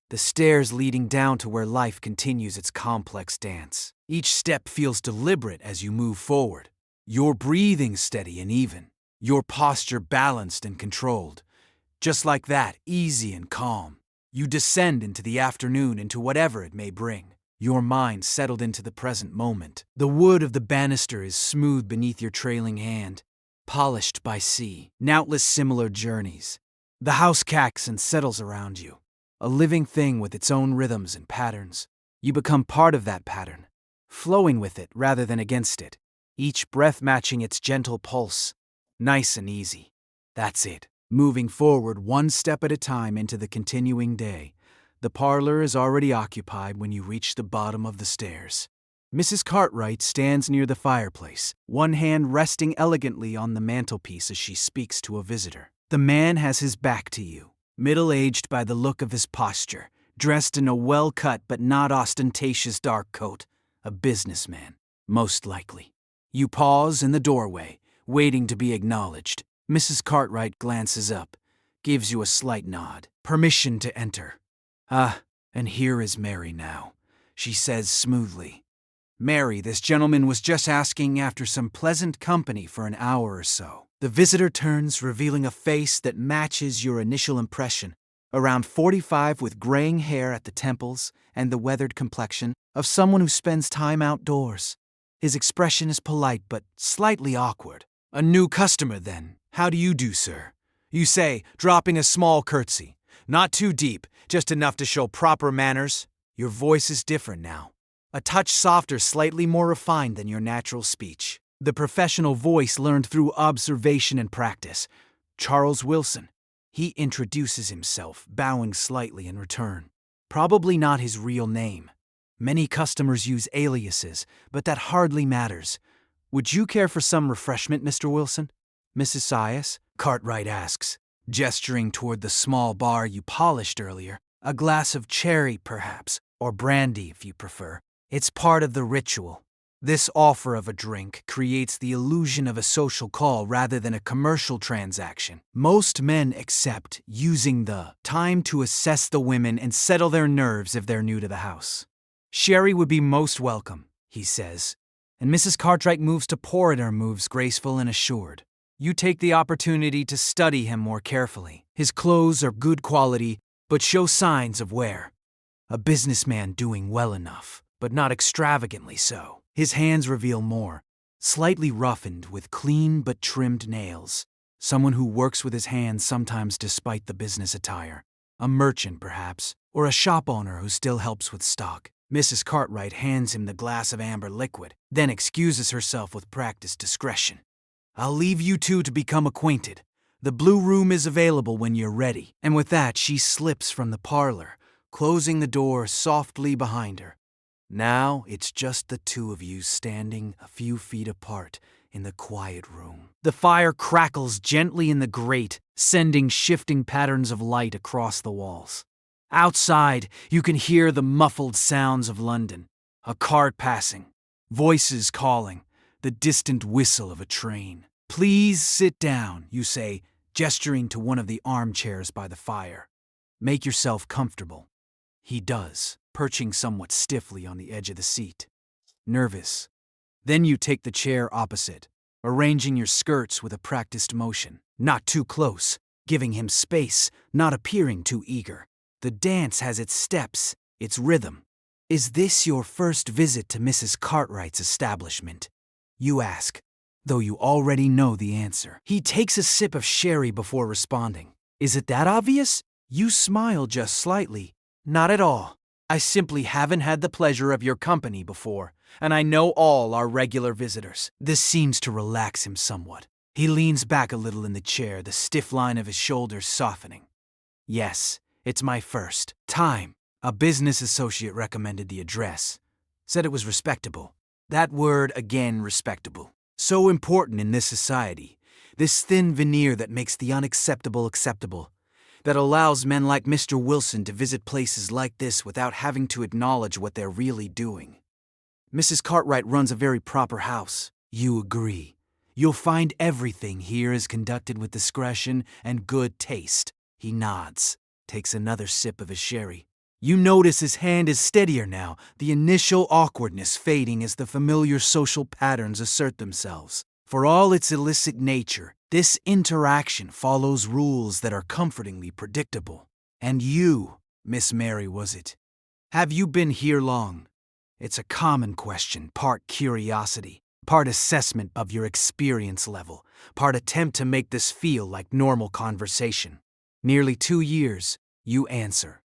the stairs leading down to where life continues its complex dance. Each step feels deliberate as you move forward. Your breathing steady and even, your posture balanced and controlled. Just like that, easy and calm. You descend into the afternoon, into whatever it may bring. Your mind settled into the present moment. The wood of the banister is smooth beneath your trailing hand, polished by sea, countless similar journeys. The house cacks and settles around you, a living thing with its own rhythms and patterns. You become part of that pattern, flowing with it rather than against it, each breath matching its gentle pulse, nice and easy. That's it. Moving forward one step at a time into the continuing day. The parlor is already occupied when you reach the bottom of the stairs. Mrs. Cartwright stands near the fireplace, one hand resting elegantly on the mantelpiece as she speaks to a visitor. The man has his back to you, middle-aged by the look of his posture, dressed in a well-cut but not ostentatious dark coat. A businessman, most likely. You pause in the doorway, waiting to be acknowledged. Mrs. Cartwright glances up, gives you a slight nod. Permission to enter. Ah, and here is Mary now, she says smoothly. Mary, this gentleman was just asking after some pleasant company for an hour or so. The visitor turns, revealing a face that matches your initial impression, around 45 with graying hair at the temples and the weathered complexion of someone who spends time outdoors. His expression is polite but slightly awkward. A new customer, then. How do you do, sir? You say, dropping a small curtsy. Not too deep, just enough to show proper manners. Your voice is different now. A touch softer, slightly more refined than your natural speech. The professional voice learned through observation and practice. Charles Wilson. He introduces himself, bowing slightly in return. Probably not his real name. Many customers use aliases, but that hardly matters. Would you care for some refreshment, Mr. Wilson? Mrs. Sias? Cartwright asks, gesturing toward the small bar you polished earlier. A glass of cherry, perhaps, or brandy if you prefer. It's part of the ritual. This offer of a drink creates the illusion of a social call rather than a commercial transaction. Most men accept using the time to assess the women and settle their nerves if they're new to the house. Sherry would be most welcome, he says, and Mrs. Cartwright moves to pour it, her moves graceful and assured. You take the opportunity to study him more carefully. His clothes are good quality, but show signs of wear. A businessman doing well enough, but not extravagantly so. His hands reveal more, slightly roughened with clean but trimmed nails. Someone who works with his hands sometimes despite the business attire. A merchant, perhaps, or a shop owner who still helps with stock. Mrs. Cartwright hands him the glass of amber liquid, then excuses herself with practiced discretion. I'll leave you two to become acquainted. The blue room is available when you're ready. And with that, she slips from the parlor, closing the door softly behind her. Now it's just the two of you standing a few feet apart in the quiet room. The fire crackles gently in the grate, sending shifting patterns of light across the walls. Outside, you can hear the muffled sounds of London. A cart passing, voices calling, the distant whistle of a train. Please sit down, you say, gesturing to one of the armchairs by the fire. Make yourself comfortable. He does, perching somewhat stiffly on the edge of the seat. Nervous. Then you take the chair opposite, arranging your skirts with a practiced motion. Not too close, giving him space, not appearing too eager. The dance has its steps, its rhythm. Is this your first visit to Mrs. Cartwright's establishment? You ask, though you already know the answer. He takes a sip of sherry before responding. Is it that obvious? You smile just slightly. Not at all. I simply haven't had the pleasure of your company before, and I know all our regular visitors. This seems to relax him somewhat. He leans back a little in the chair, the stiff line of his shoulders softening. Yes, it's my first time. A business associate recommended the address. Said it was respectable. That word again, respectable. So important in this society. This thin veneer that makes the unacceptable acceptable. That allows men like Mr. Wilson to visit places like this without having to acknowledge what they're really doing. Mrs. Cartwright runs a very proper house. You agree. You'll find everything here is conducted with discretion and good taste. He nods, takes another sip of his sherry. You notice his hand is steadier now, the initial awkwardness fading as the familiar social patterns assert themselves. For all its illicit nature, this interaction follows rules that are comfortingly predictable. And you, Miss Mary, was it? Have you been here long? It's a common question, part curiosity, part assessment of your experience level, part attempt to make this feel like normal conversation. Nearly 2 years, you answer.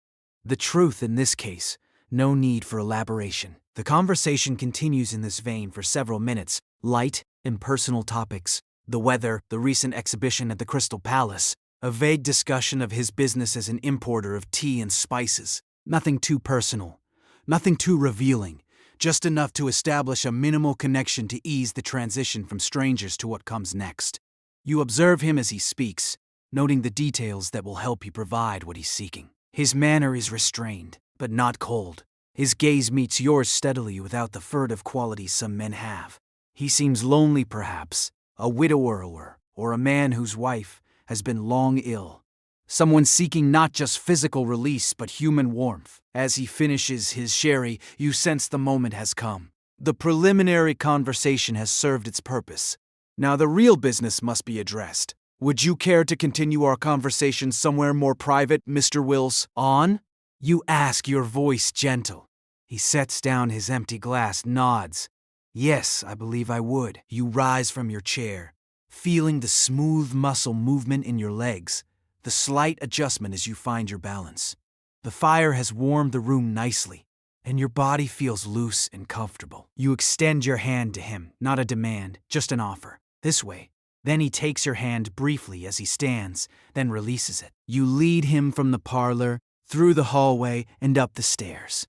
The truth in this case, no need for elaboration. The conversation continues in this vein for several minutes, light, impersonal topics, the weather, the recent exhibition at the Crystal Palace, a vague discussion of his business as an importer of tea and spices. Nothing too personal, nothing too revealing, just enough to establish a minimal connection to ease the transition from strangers to what comes next. You observe him as he speaks, noting the details that will help you provide what he's seeking. His manner is restrained, but not cold. His gaze meets yours steadily without the furtive qualities some men have. He seems lonely perhaps, a widower, or a man whose wife has been long ill. Someone seeking not just physical release but human warmth. As he finishes his sherry, you sense the moment has come. The preliminary conversation has served its purpose. Now the real business must be addressed. Would you care to continue our conversation somewhere more private, Mr. Wills? On? You ask, your voice gentle. He sets down his empty glass, nods. Yes, I believe I would. You rise from your chair, feeling the smooth muscle movement in your legs, the slight adjustment as you find your balance. The fire has warmed the room nicely, and your body feels loose and comfortable. You extend your hand to him, not a demand, just an offer. This way. Then he takes your hand briefly as he stands, then releases it. You lead him from the parlor, through the hallway, and up the stairs.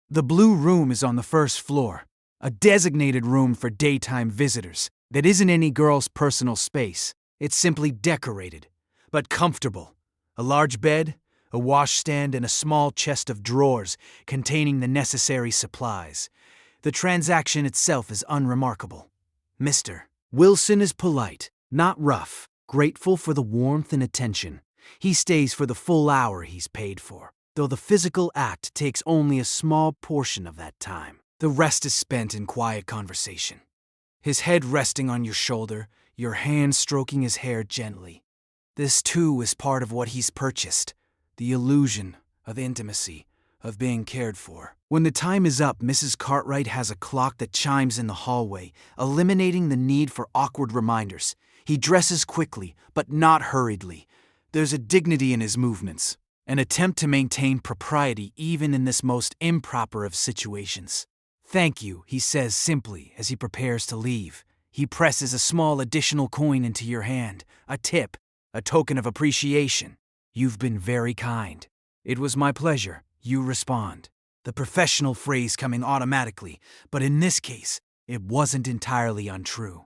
The blue room is on the first floor, a designated room for daytime visitors that isn't any girl's personal space. It's simply decorated, but comfortable. A large bed, a washstand, and a small chest of drawers containing the necessary supplies. The transaction itself is unremarkable. Mr. Wilson is polite, not rough, grateful for the warmth and attention. He stays for the full hour he's paid for, though the physical act takes only a small portion of that time. The rest is spent in quiet conversation. His head resting on your shoulder, your hand stroking his hair gently. This too is part of what he's purchased, the illusion of intimacy, of being cared for. When the time is up, Mrs. Cartwright has a clock that chimes in the hallway, eliminating the need for awkward reminders. He dresses quickly, but not hurriedly. There's a dignity in his movements, an attempt to maintain propriety even in this most improper of situations. Thank you, he says simply as he prepares to leave. He presses a small additional coin into your hand, a tip, a token of appreciation. You've been very kind. It was my pleasure, you respond. The professional phrase coming automatically, but in this case, it wasn't entirely untrue.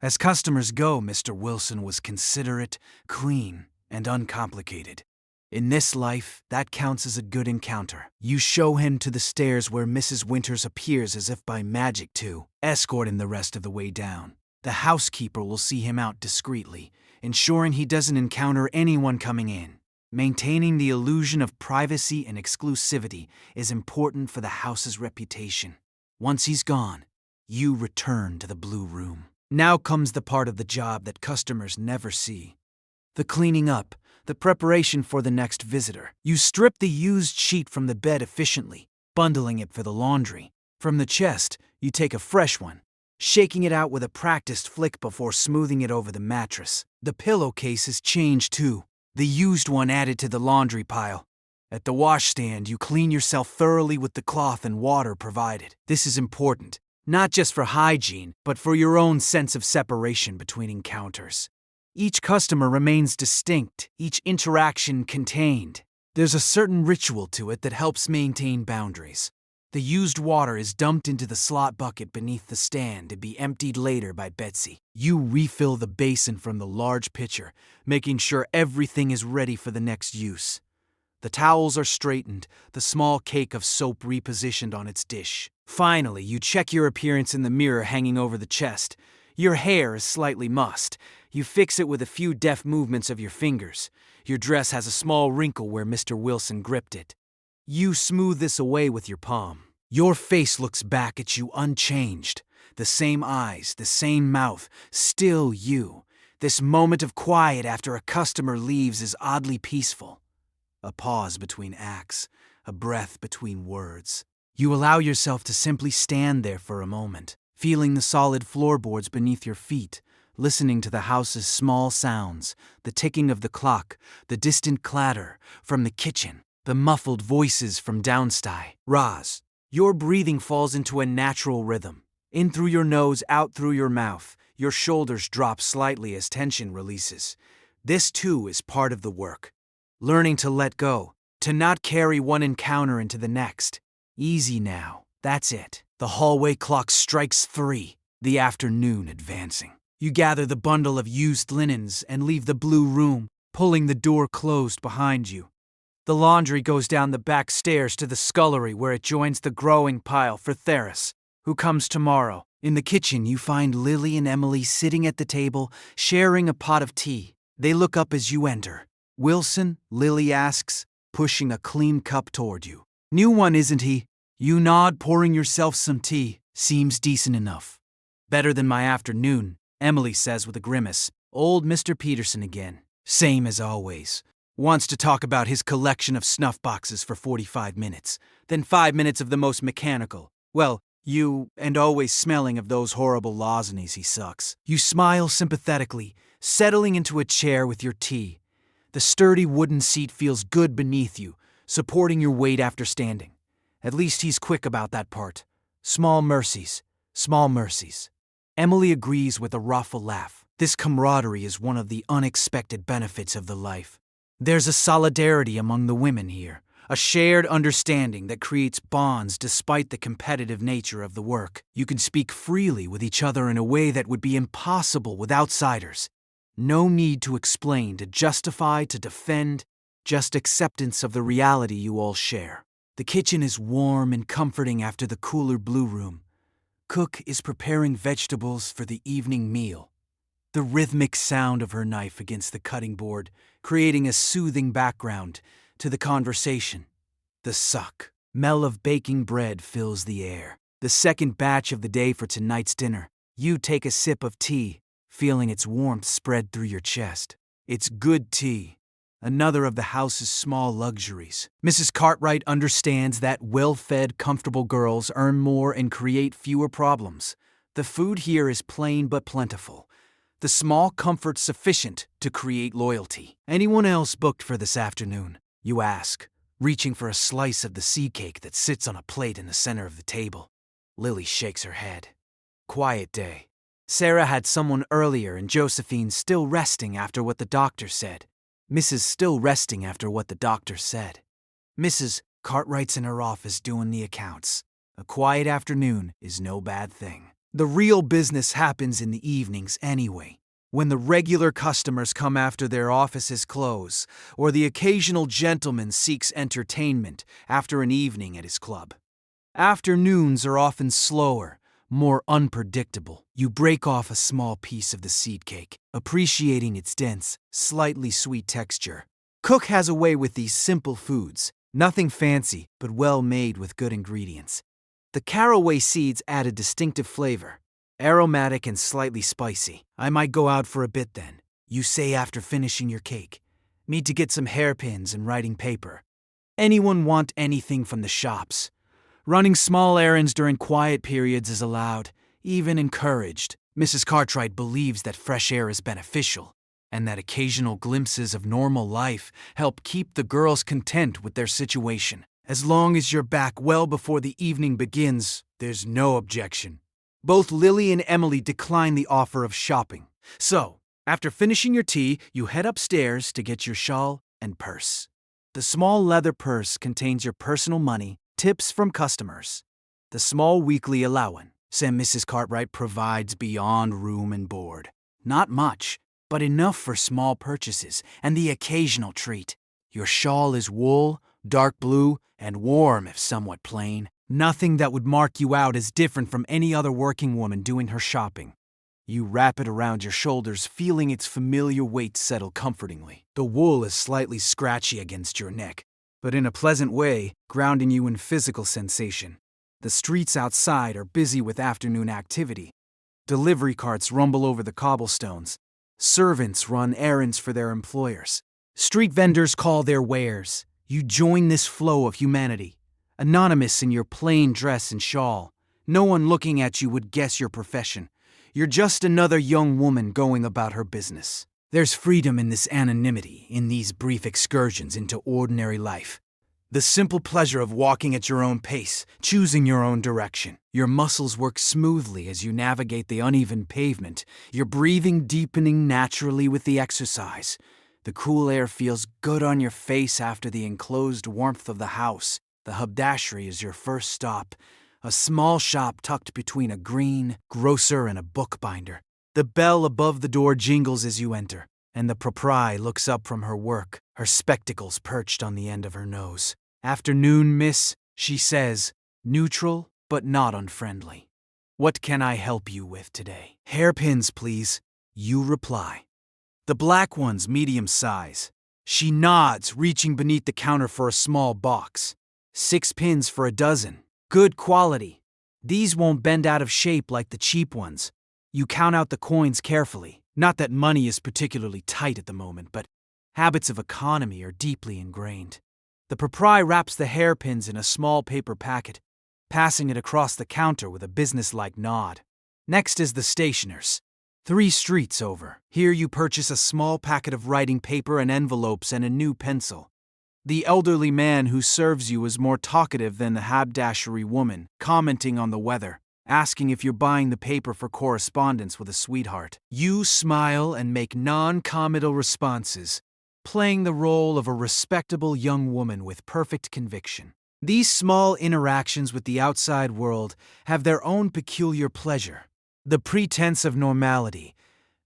As customers go, Mr. Wilson was considerate, clean, and uncomplicated. In this life, that counts as a good encounter. You show him to the stairs where Mrs. Winters appears as if by magic to escort him the rest of the way down. The housekeeper will see him out discreetly, ensuring he doesn't encounter anyone coming in. Maintaining the illusion of privacy and exclusivity is important for the house's reputation. Once he's gone, you return to the blue room. Now comes the part of the job that customers never see. The cleaning up, the preparation for the next visitor. You strip the used sheet from the bed efficiently, bundling it for the laundry. From the chest, you take a fresh one, shaking it out with a practiced flick before smoothing it over the mattress. The pillowcase is changed too, the used one added to the laundry pile. At the washstand, you clean yourself thoroughly with the cloth and water provided. This is important, not just for hygiene, but for your own sense of separation between encounters. Each customer remains distinct, each interaction contained. There's a certain ritual to it that helps maintain boundaries. The used water is dumped into the slot bucket beneath the stand to be emptied later by Betsy. You refill the basin from the large pitcher, making sure everything is ready for the next use. The towels are straightened, the small cake of soap repositioned on its dish. Finally, you check your appearance in the mirror hanging over the chest. Your hair is slightly mussed. You fix it with a few deft movements of your fingers. Your dress has a small wrinkle where Mr. Wilson gripped it. You smooth this away with your palm. Your face looks back at you unchanged. The same eyes, the same mouth, still you. This moment of quiet after a customer leaves is oddly peaceful. A pause between acts, a breath between words. You allow yourself to simply stand there for a moment, feeling the solid floorboards beneath your feet, listening to the house's small sounds, the ticking of the clock, the distant clatter from the kitchen, the muffled voices from downsty. Roz, your breathing falls into a natural rhythm. In through your nose, out through your mouth. Your shoulders drop slightly as tension releases. This too is part of the work. Learning to let go, to not carry one encounter into the next. Easy now, that's it. The hallway clock strikes 3, the afternoon advancing. You gather the bundle of used linens and leave the blue room, pulling the door closed behind you. The laundry goes down the back stairs to the scullery where it joins the growing pile for Theris, who comes tomorrow. In the kitchen, you find Lily and Emily sitting at the table, sharing a pot of tea. They look up as you enter. "Wilson?" Lily asks, pushing a clean cup toward you. "New one, isn't he?" You nod, pouring yourself some tea. "Seems decent enough." "Better than my afternoon," Emily says with a grimace. "Old Mr. Peterson again. Same as always. Wants to talk about his collection of snuff boxes for 45 minutes. Then 5 minutes of the most mechanical. Well, you, and always smelling of those horrible lozenges he sucks." You smile sympathetically, settling into a chair with your tea. The sturdy wooden seat feels good beneath you, supporting your weight after standing. At least he's quick about that part. Small mercies, small mercies. Emily agrees with a rueful laugh. This camaraderie is one of the unexpected benefits of the life. There's a solidarity among the women here, a shared understanding that creates bonds despite the competitive nature of the work. You can speak freely with each other in a way that would be impossible with outsiders. No need to explain, to justify, to defend, just acceptance of the reality you all share. The kitchen is warm and comforting after the cooler blue room. Cook is preparing vegetables for the evening meal. The rhythmic sound of her knife against the cutting board, creating a soothing background to the conversation. The smell of baking bread fills the air. The second batch of the day for tonight's dinner. You take a sip of tea, feeling its warmth spread through your chest. It's good tea. Another of the house's small luxuries. Mrs. Cartwright understands that well-fed, comfortable girls earn more and create fewer problems. The food here is plain but plentiful. The small comforts sufficient to create loyalty. "Anyone else booked for this afternoon?" you ask, reaching for a slice of the seed cake that sits on a plate in the center of the table. Lily shakes her head. Quiet day. Sarah had someone earlier and Josephine's still resting after what the doctor said. Mrs. still resting after what the doctor said. Mrs. Cartwright's in her office doing the accounts. A quiet afternoon is no bad thing. The real business happens in the evenings anyway, when the regular customers come after their offices close, or the occasional gentleman seeks entertainment after an evening at his club. Afternoons are often slower, more unpredictable. You break off a small piece of the seed cake, appreciating its dense, slightly sweet texture. Cook has a way with these simple foods, nothing fancy, but well made with good ingredients. The caraway seeds add a distinctive flavor, aromatic and slightly spicy. "I might go out for a bit then," you say after finishing your cake. "Need to get some hairpins and writing paper." "Anyone want anything from the shops?" Running small errands during quiet periods is allowed, even encouraged. Mrs. Cartwright believes that fresh air is beneficial, and that occasional glimpses of normal life help keep the girls content with their situation. As long as you're back well before the evening begins, there's no objection. Both Lily and Emily decline the offer of shopping. So, after finishing your tea, you head upstairs to get your shawl and purse. The small leather purse contains your personal money, tips from customers. The small weekly allowance Mrs. Cartwright provides beyond room and board. Not much, but enough for small purchases and the occasional treat. Your shawl is wool, dark blue, and warm if somewhat plain. Nothing that would mark you out as different from any other working woman doing her shopping. You wrap it around your shoulders, feeling its familiar weight settle comfortingly. The wool is slightly scratchy against your neck, but in a pleasant way, grounding you in physical sensation. The streets outside are busy with afternoon activity. Delivery carts rumble over the cobblestones. Servants run errands for their employers. Street vendors call their wares. You join this flow of humanity, anonymous in your plain dress and shawl. No one looking at you would guess your profession. You're just another young woman going about her business. There's freedom in this anonymity, in these brief excursions into ordinary life. The simple pleasure of walking at your own pace, choosing your own direction. Your muscles work smoothly as you navigate the uneven pavement, your breathing deepening naturally with the exercise. The cool air feels good on your face after the enclosed warmth of the house. The haberdashery is your first stop, a small shop tucked between a green grocer and a bookbinder. The bell above the door jingles as you enter, and the proprietor looks up from her work, her spectacles perched on the end of her nose. "Afternoon, miss," she says, neutral but not unfriendly. "What can I help you with today?" "Hairpins, please," you reply. The black ones, medium size. She nods, reaching beneath the counter for a small box. 6 pins for a dozen. Good quality. These won't bend out of shape like the cheap ones. You count out the coins carefully. Not that money is particularly tight at the moment, but habits of economy are deeply ingrained. The proprietor wraps the hairpins in a small paper packet, passing it across the counter with a businesslike nod. Next is the stationer's. 3 streets over. Here you purchase a small packet of writing paper and envelopes and a new pencil. The elderly man who serves you is more talkative than the haberdashery woman, commenting on the weather, asking if you're buying the paper for correspondence with a sweetheart. You smile and make non-committal responses, playing the role of a respectable young woman with perfect conviction. These small interactions with the outside world have their own peculiar pleasure. The pretense of normality,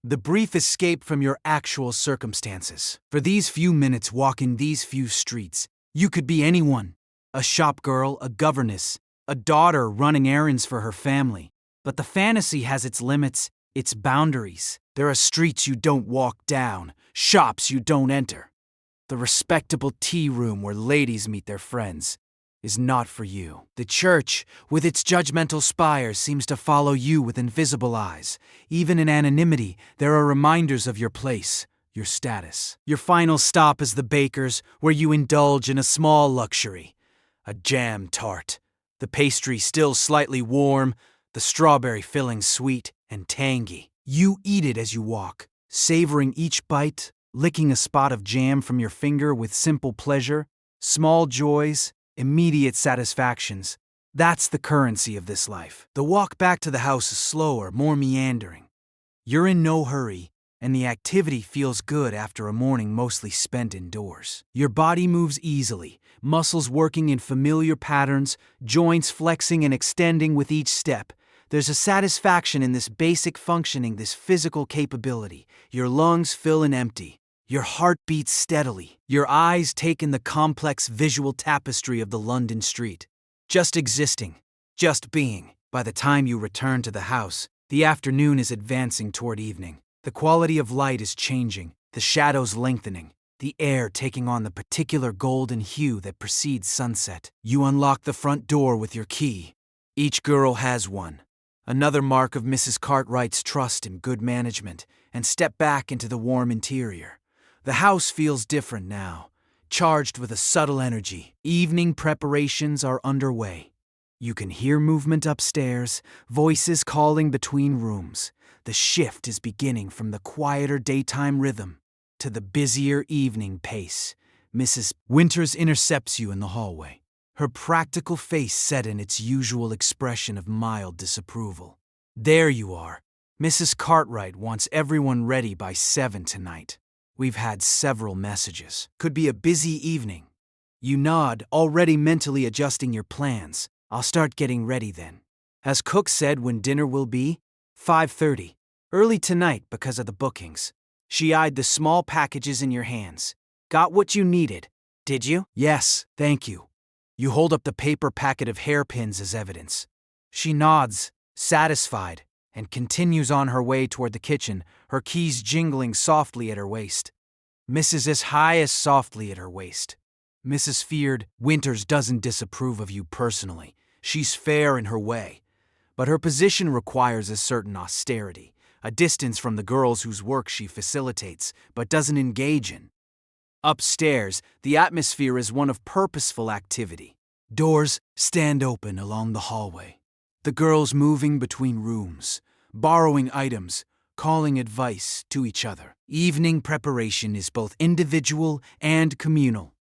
the brief escape from your actual circumstances. For these few minutes walking these few streets, you could be anyone. A shopgirl, a governess, a daughter running errands for her family. But the fantasy has its limits, its boundaries. There are streets you don't walk down, shops you don't enter. The respectable tea room where ladies meet their friends is not for you. The church, with its judgmental spires, seems to follow you with invisible eyes. Even in anonymity, there are reminders of your place, your status. Your final stop is the baker's, where you indulge in a small luxury. A jam tart. The pastry still slightly warm, the strawberry filling sweet and tangy. You eat it as you walk, savoring each bite, licking a spot of jam from your finger with simple pleasure, small joys, immediate satisfactions. That's the currency of this life. The walk back to the house is slower, more meandering. You're in no hurry, and the activity feels good after a morning mostly spent indoors. Your body moves easily, muscles working in familiar patterns, joints flexing and extending with each step. There's a satisfaction in this basic functioning, this physical capability. Your lungs fill and empty. Your heart beats steadily. Your eyes take in the complex visual tapestry of the London street. Just existing, just being. By the time you return to the house, the afternoon is advancing toward evening. The quality of light is changing, the shadows lengthening, the air taking on the particular golden hue that precedes sunset. You unlock the front door with your key. Each girl has one. Another mark of Mrs. Cartwright's trust in good management, and step back into the warm interior. The house feels different now, charged with a subtle energy. Evening preparations are underway. You can hear movement upstairs, voices calling between rooms. The shift is beginning from the quieter daytime rhythm to the busier evening pace. Mrs. Winters intercepts you in the hallway, her practical face set in its usual expression of mild disapproval. There you are. Mrs. Cartwright wants everyone ready by 7 tonight. We've had several messages. Could be a busy evening. You nod, already mentally adjusting your plans. I'll start getting ready then. Has Cook said when dinner will be? 5:30. Early tonight because of the bookings. She eyed the small packages in your hands. Got what you needed, did you? Yes, thank you. You hold up the paper packet of hairpins as evidence. She nods, satisfied, and continues on her way toward the kitchen, her keys jingling softly at her waist. Mrs. as high as softly at her waist. Mrs. feared Winters doesn't disapprove of you personally. She's fair in her way. But her position requires a certain austerity, a distance from the girls whose work she facilitates, but doesn't engage in. Upstairs, the atmosphere is one of purposeful activity. Doors stand open along the hallway. The girls moving between rooms, borrowing items, calling advice to each other. Evening preparation is both individual and communal.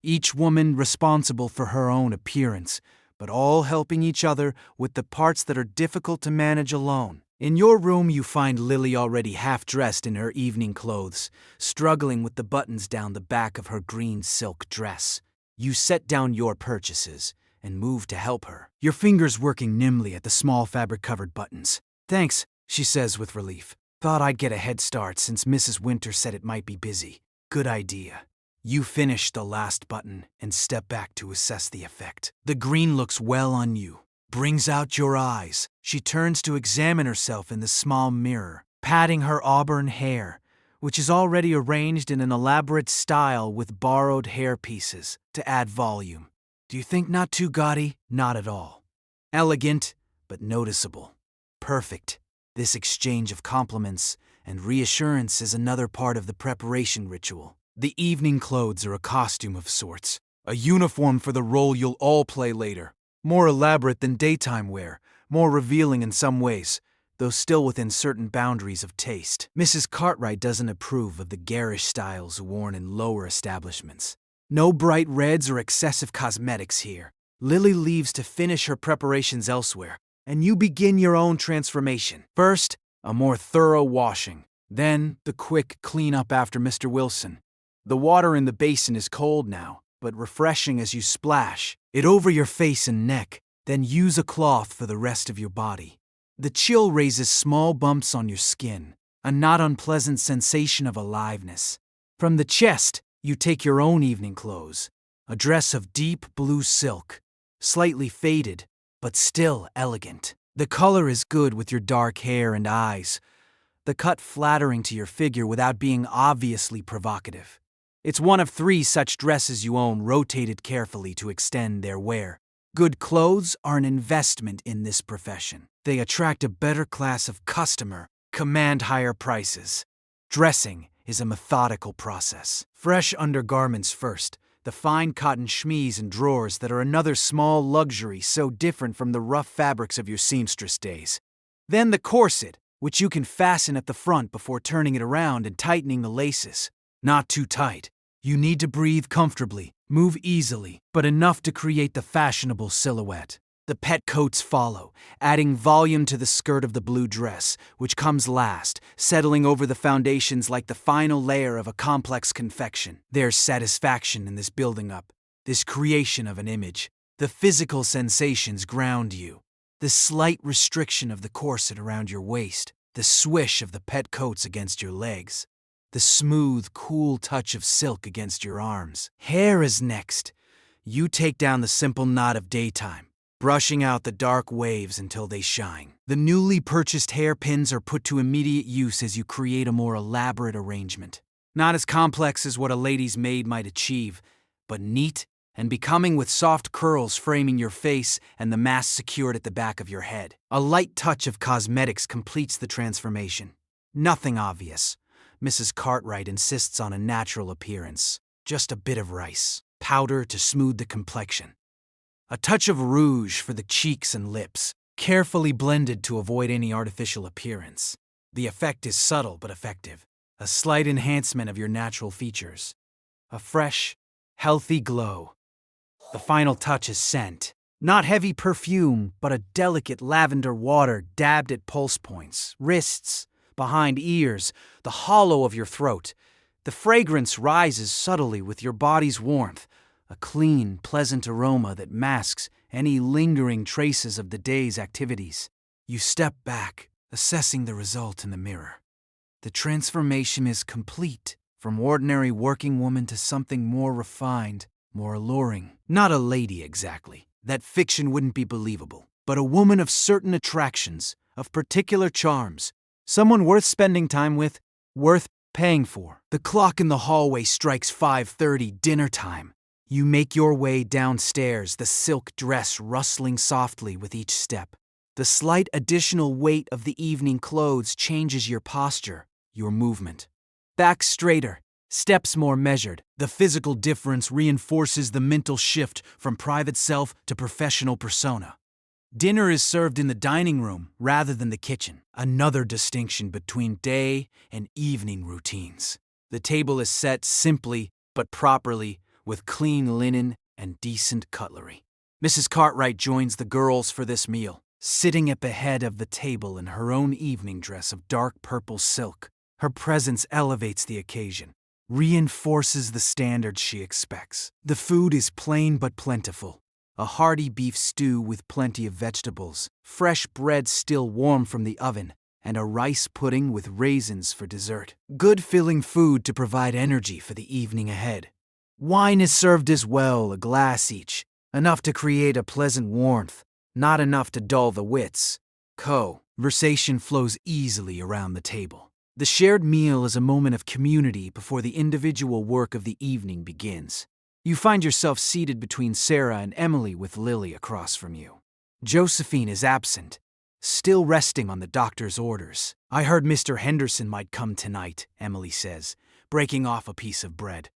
Each woman responsible for her own appearance, but all helping each other with the parts that are difficult to manage alone. In your room, you find Lily already half-dressed in her evening clothes, struggling with the buttons down the back of her green silk dress. You set down your purchases and move to help her, your fingers working nimbly at the small fabric-covered buttons. "Thanks," she says with relief. "Thought I'd get a head start since Mrs. Winter said it might be busy." "Good idea." You finish the last button and step back to assess the effect. The green looks well on you, brings out your eyes. She turns to examine herself in the small mirror, patting her auburn hair, which is already arranged in an elaborate style with borrowed hair pieces to add volume. "Do you think not too gaudy?" "Not at all. Elegant, but noticeable. Perfect." This exchange of compliments and reassurance is another part of the preparation ritual. The evening clothes are a costume of sorts, a uniform for the role you'll all play later. More elaborate than daytime wear, more revealing in some ways, though still within certain boundaries of taste. Mrs. Cartwright doesn't approve of the garish styles worn in lower establishments. No bright reds or excessive cosmetics here. Lily leaves to finish her preparations elsewhere, and you begin your own transformation. First, a more thorough washing. Then, the quick cleanup after Mr. Wilson. The water in the basin is cold now, but refreshing as you splash it over your face and neck, then use a cloth for the rest of your body. The chill raises small bumps on your skin, a not unpleasant sensation of aliveness. From the chest, you take your own evening clothes, a dress of deep blue silk, slightly faded, but still elegant. The color is good with your dark hair and eyes, the cut flattering to your figure without being obviously provocative. It's one of 3 such dresses you own, rotated carefully to extend their wear. Good clothes are an investment in this profession. They attract a better class of customer, command higher prices. Dressing is a methodical process. Fresh undergarments first, the fine cotton chemise and drawers that are another small luxury so different from the rough fabrics of your seamstress days. Then the corset, which you can fasten at the front before turning it around and tightening the laces. Not too tight. You need to breathe comfortably, move easily, but enough to create the fashionable silhouette. The petticoats follow, adding volume to the skirt of the blue dress, which comes last, settling over the foundations like the final layer of a complex confection. There's satisfaction in this building up, this creation of an image. The physical sensations ground you. The slight restriction of the corset around your waist, the swish of the petticoats against your legs. The smooth, cool touch of silk against your arms. Hair is next. You take down the simple knot of daytime, brushing out the dark waves until they shine. The newly purchased hairpins are put to immediate use as you create a more elaborate arrangement. Not as complex as what a lady's maid might achieve, but neat and becoming with soft curls framing your face and the mask secured at the back of your head. A light touch of cosmetics completes the transformation. Nothing obvious. Mrs. Cartwright insists on a natural appearance. Just a bit of rice, powder to smooth the complexion. A touch of rouge for the cheeks and lips, carefully blended to avoid any artificial appearance. The effect is subtle but effective. A slight enhancement of your natural features. A fresh, healthy glow. The final touch is scent. Not heavy perfume, but a delicate lavender water dabbed at pulse points, wrists, behind ears, the hollow of your throat. The fragrance rises subtly with your body's warmth, a clean, pleasant aroma that masks any lingering traces of the day's activities. You step back, assessing the result in the mirror. The transformation is complete, from ordinary working woman to something more refined, more alluring. Not a lady exactly. That fiction wouldn't be believable, but a woman of certain attractions, of particular charms. Someone worth spending time with, worth paying for. The clock in the hallway strikes 5:30, dinner time. You make your way downstairs, the silk dress rustling softly with each step. The slight additional weight of the evening clothes changes your posture, your movement. Back straighter, steps more measured. The physical difference reinforces the mental shift from private self to professional persona. Dinner is served in the dining room rather than the kitchen, another distinction between day and evening routines. The table is set simply but properly with clean linen and decent cutlery. Mrs. Cartwright joins the girls for this meal, sitting at the head of the table in her own evening dress of dark purple silk. Her presence elevates the occasion, reinforces the standards she expects. The food is plain but plentiful. A hearty beef stew with plenty of vegetables, fresh bread still warm from the oven, and a rice pudding with raisins for dessert. Good filling food to provide energy for the evening ahead. Wine is served as well, a glass each, enough to create a pleasant warmth, not enough to dull the wits. Conversation flows easily around the table. The shared meal is a moment of community before the individual work of the evening begins. You find yourself seated between Sarah and Emily with Lily across from you. Josephine is absent, still resting on the doctor's orders. "I heard Mr. Henderson might come tonight," Emily says, breaking off a piece of bread.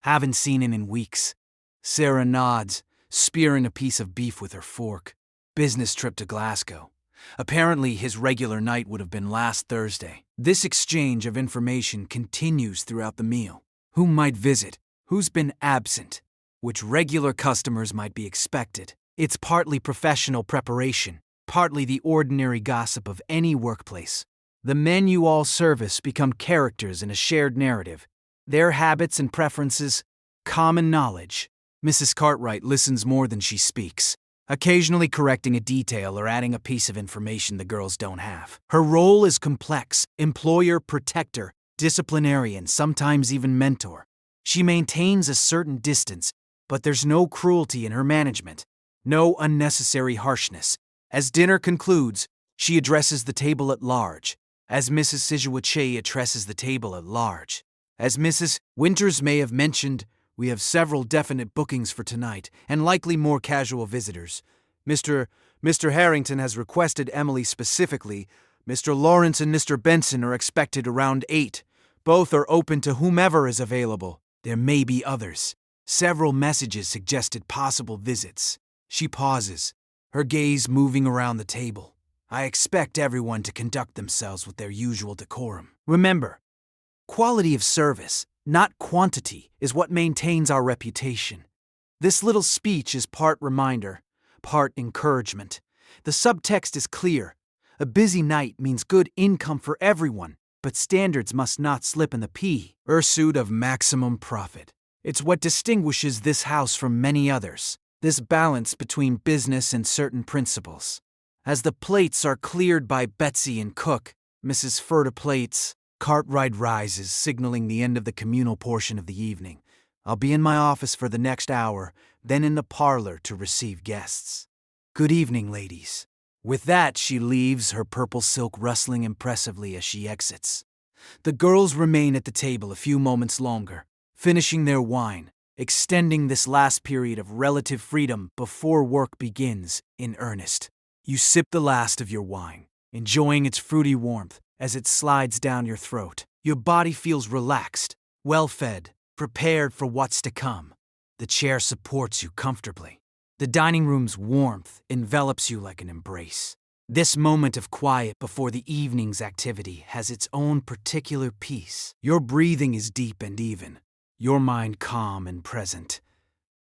"Haven't seen him in weeks." Sarah nods, spearing a piece of beef with her fork. "Business trip to Glasgow. Apparently his regular night would have been last Thursday." This exchange of information continues throughout the meal. Who might visit? Who's been absent? Which regular customers might be expected? It's partly professional preparation, partly the ordinary gossip of any workplace. The men you all service become characters in a shared narrative. Their habits and preferences, common knowledge. Mrs. Cartwright listens more than she speaks, occasionally correcting a detail or adding a piece of information the girls don't have. Her role is complex: employer, protector, disciplinarian, sometimes even mentor. She maintains a certain distance, but there's no cruelty in her management, no unnecessary harshness. As dinner concludes, she addresses the table at large, as Mrs. Sijuache addresses the table at large. As Mrs. Winters may have mentioned, we have several definite bookings for tonight, and likely more casual visitors. Mr. Harrington has requested Emily specifically. Mr. Lawrence and Mr. Benson are expected around 8. Both are open to whomever is available. There may be others. Several messages suggested possible visits. She pauses, her gaze moving around the table. I expect everyone to conduct themselves with their usual decorum. Remember, quality of service, not quantity, is what maintains our reputation. This little speech is part reminder, part encouragement. The subtext is clear. A busy night means good income for everyone, but standards must not slip in the pursuit of maximum profit. It's what distinguishes this house from many others, this balance between business and certain principles. As the plates are cleared by Betsy and Cook, Mrs. Furta plates, Cartwright rises, signaling the end of the communal portion of the evening. I'll be in my office for the next hour, then in the parlor to receive guests. Good evening, ladies. With that, she leaves, her purple silk rustling impressively as she exits. The girls remain at the table a few moments longer, finishing their wine, extending this last period of relative freedom before work begins in earnest. You sip the last of your wine, enjoying its fruity warmth as it slides down your throat. Your body feels relaxed, well-fed, prepared for what's to come. The chair supports you comfortably. The dining room's warmth envelops you like an embrace. This moment of quiet before the evening's activity has its own particular peace. Your breathing is deep and even, your mind calm and present.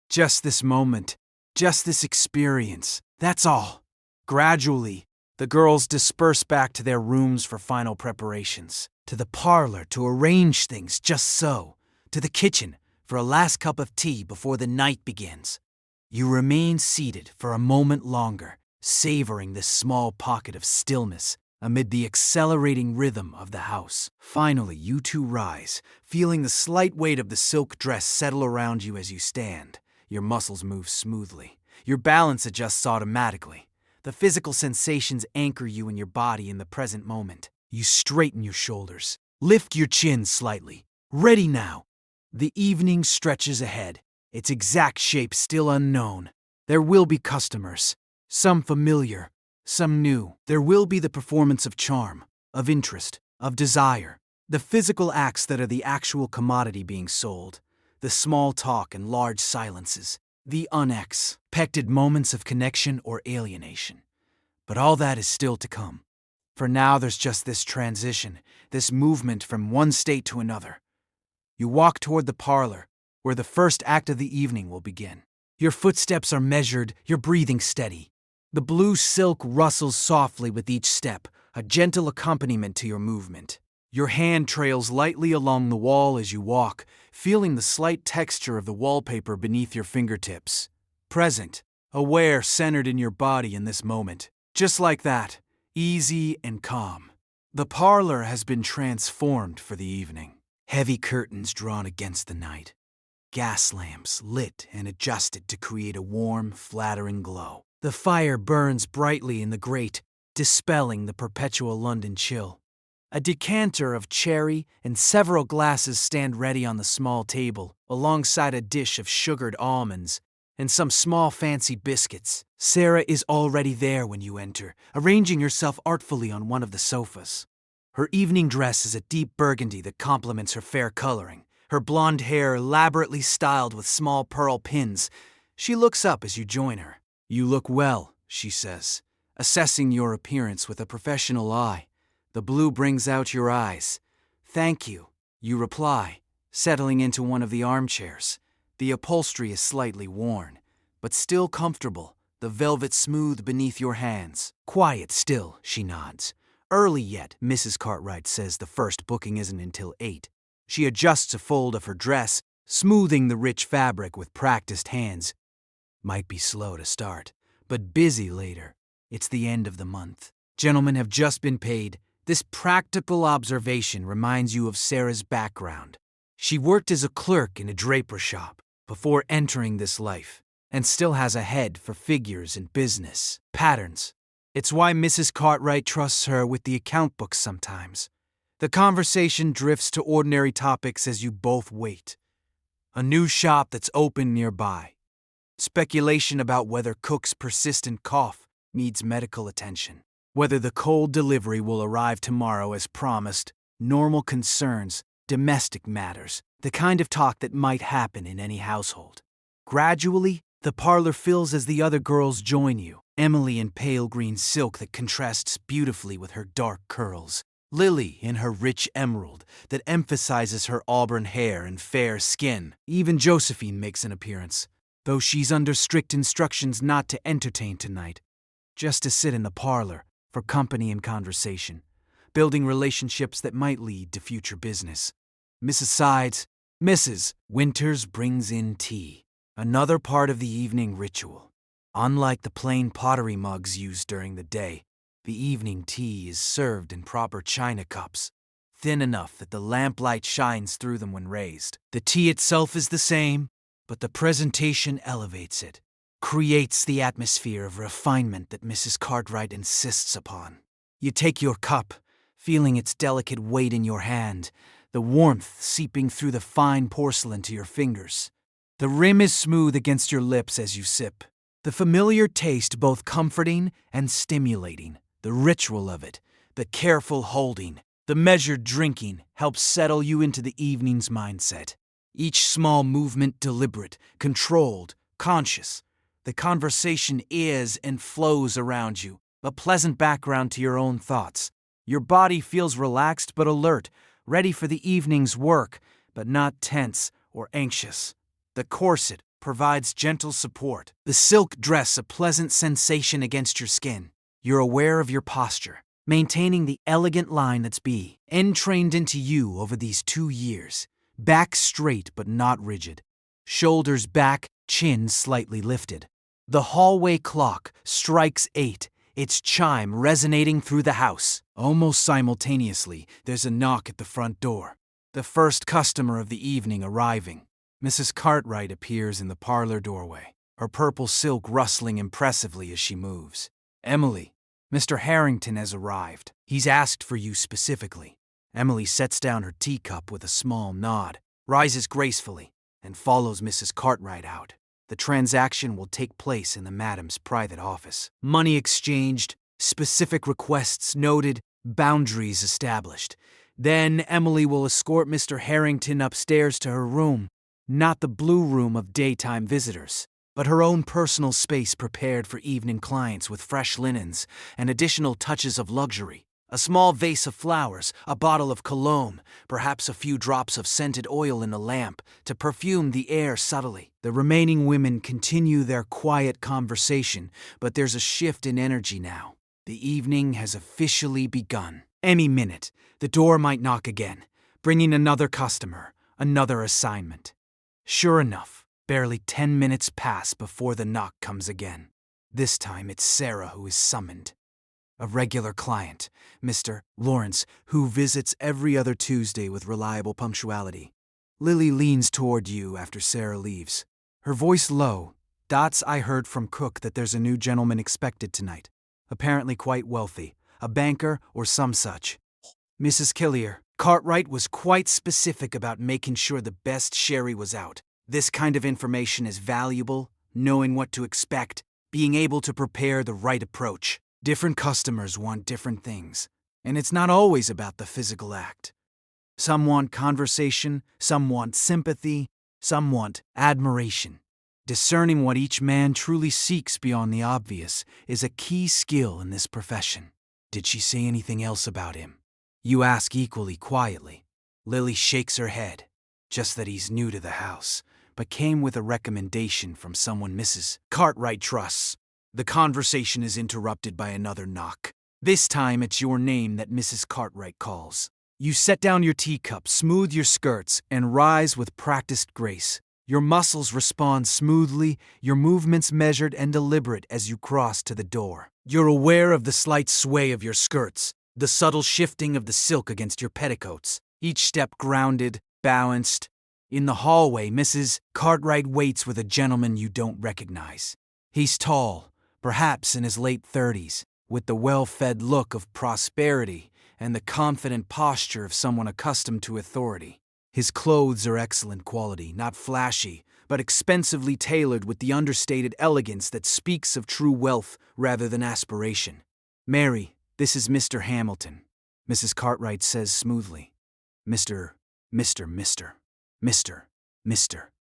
Just this moment, just this experience, that's all. Gradually, the girls disperse back to their rooms for final preparations, to the parlor to arrange things just so, to the kitchen for a last cup of tea before the night begins. You remain seated for a moment longer, savoring this small pocket of stillness amid the accelerating rhythm of the house. Finally, you two rise, feeling the slight weight of the silk dress settle around you as you stand. Your muscles move smoothly. Your balance adjusts automatically. The physical sensations anchor you in your body in the present moment. You straighten your shoulders, lift your chin slightly. Ready now. The evening stretches ahead, its exact shape still unknown. There will be customers, some familiar, some new. There will be the performance of charm, of interest, of desire, the physical acts that are the actual commodity being sold, the small talk and large silences, the unexpected moments of connection or alienation. But all that is still to come. For now, there's just this transition, this movement from one state to another. You walk toward the parlor, where the first act of the evening will begin. Your footsteps are measured, your breathing steady. The blue silk rustles softly with each step, a gentle accompaniment to your movement. Your hand trails lightly along the wall as you walk, feeling the slight texture of the wallpaper beneath your fingertips. Present, aware, centered in your body in this moment. Just like that, easy and calm. The parlor has been transformed for the evening. Heavy curtains drawn against the night. Gas lamps lit and adjusted to create a warm, flattering glow. The fire burns brightly in the grate, dispelling the perpetual London chill. A decanter of cherry and several glasses stand ready on the small table, alongside a dish of sugared almonds and some small fancy biscuits. Sarah is already there when you enter, arranging herself artfully on one of the sofas. Her evening dress is a deep burgundy that complements her fair coloring, her blonde hair elaborately styled with small pearl pins. She looks up as you join her. "You look well," she says, assessing your appearance with a professional eye. The blue brings out your eyes. "Thank you," you reply, settling into one of the armchairs. The upholstery is slightly worn, but still comfortable, the velvet smooth beneath your hands. "Quiet still," she nods. "Early yet," Mrs. Cartwright says. The first booking isn't until 8. She adjusts a fold of her dress, smoothing the rich fabric with practiced hands. Might be slow to start, but busy later. It's the end of the month. Gentlemen have just been paid. This practical observation reminds you of Sarah's background. She worked as a clerk in a draper shop before entering this life, and still has a head for figures and business, patterns. It's why Mrs. Cartwright trusts her with the account books sometimes. The conversation drifts to ordinary topics as you both wait. A new shop that's open nearby. Speculation about whether Cook's persistent cough needs medical attention. Whether the cold delivery will arrive tomorrow as promised. Normal concerns, domestic matters, the kind of talk that might happen in any household. Gradually, the parlor fills as the other girls join you. Emily in pale green silk that contrasts beautifully with her dark curls. Lily in her rich emerald that emphasizes her auburn hair and fair skin. Even Josephine makes an appearance, though she's under strict instructions not to entertain tonight, just to sit in the parlor for company and conversation, building relationships that might lead to future business. Mrs. sides. Mrs. Winters brings in tea, another part of the evening ritual. Unlike the plain pottery mugs used during the day, the evening tea is served in proper china cups, thin enough that the lamplight shines through them when raised. The tea itself is the same, but the presentation elevates it, creates the atmosphere of refinement that Mrs. Cartwright insists upon. You take your cup, feeling its delicate weight in your hand, the warmth seeping through the fine porcelain to your fingers. The rim is smooth against your lips as you sip. The familiar taste both comforting and stimulating. The ritual of it, the careful holding, the measured drinking helps settle you into the evening's mindset. Each small movement deliberate, controlled, conscious. The conversation is and flows around you, a pleasant background to your own thoughts. Your body feels relaxed but alert, ready for the evening's work, but not tense or anxious. The corset provides gentle support. The silk dress a pleasant sensation against your skin. You're aware of your posture, maintaining the elegant line that's entrained into you over these 2 years. Back straight but not rigid. Shoulders back, chin slightly lifted. The hallway clock strikes 8, its chime resonating through the house. Almost simultaneously, there's a knock at the front door. The first customer of the evening arriving. Mrs. Cartwright appears in the parlor doorway, her purple silk rustling impressively as she moves. "Emily, Mr. Harrington has arrived. He's asked for you specifically." Emily sets down her teacup with a small nod, rises gracefully, and follows Mrs. Cartwright out. The transaction will take place in the madam's private office. Money exchanged, specific requests noted, boundaries established. Then Emily will escort Mr. Harrington upstairs to her room, not the blue room of daytime visitors, but her own personal space prepared for evening clients with fresh linens and additional touches of luxury. A small vase of flowers, a bottle of cologne, perhaps a few drops of scented oil in a lamp to perfume the air subtly. The remaining women continue their quiet conversation, but there's a shift in energy now. The evening has officially begun. Any minute, the door might knock again, bringing another customer, another assignment. Sure enough, Barely 10 minutes pass before the knock comes again. This time it's Sarah who is summoned. A regular client, Mr. Lawrence, who visits every other Tuesday with reliable punctuality. Lily leans toward you after Sarah leaves. Her voice low. Dots, I heard from Cook that there's a new gentleman expected tonight. Apparently quite wealthy. A banker or some such. Mrs. Killier, Cartwright was quite specific about making sure the best sherry was out. This kind of information is valuable, knowing what to expect, being able to prepare the right approach. Different customers want different things, and it's not always about the physical act. Some want conversation, some want sympathy, some want admiration. Discerning what each man truly seeks beyond the obvious is a key skill in this profession. Did she say anything else about him? You ask equally quietly. Lily shakes her head. Just that he's new to the house, but came with a recommendation from someone Mrs. Cartwright trusts. The conversation is interrupted by another knock. This time it's your name that Mrs. Cartwright calls. You set down your teacup, smooth your skirts, and rise with practiced grace. Your muscles respond smoothly, your movements measured and deliberate as you cross to the door. You're aware of the slight sway of your skirts, the subtle shifting of the silk against your petticoats, each step grounded, balanced. In the hallway, Mrs. Cartwright waits with a gentleman you don't recognize. He's tall, perhaps in his late 30s, with the well-fed look of prosperity and the confident posture of someone accustomed to authority. His clothes are excellent quality, not flashy, but expensively tailored with the understated elegance that speaks of true wealth rather than aspiration. Mary, this is Mr. Hamilton, Mrs. Cartwright says smoothly. Mr.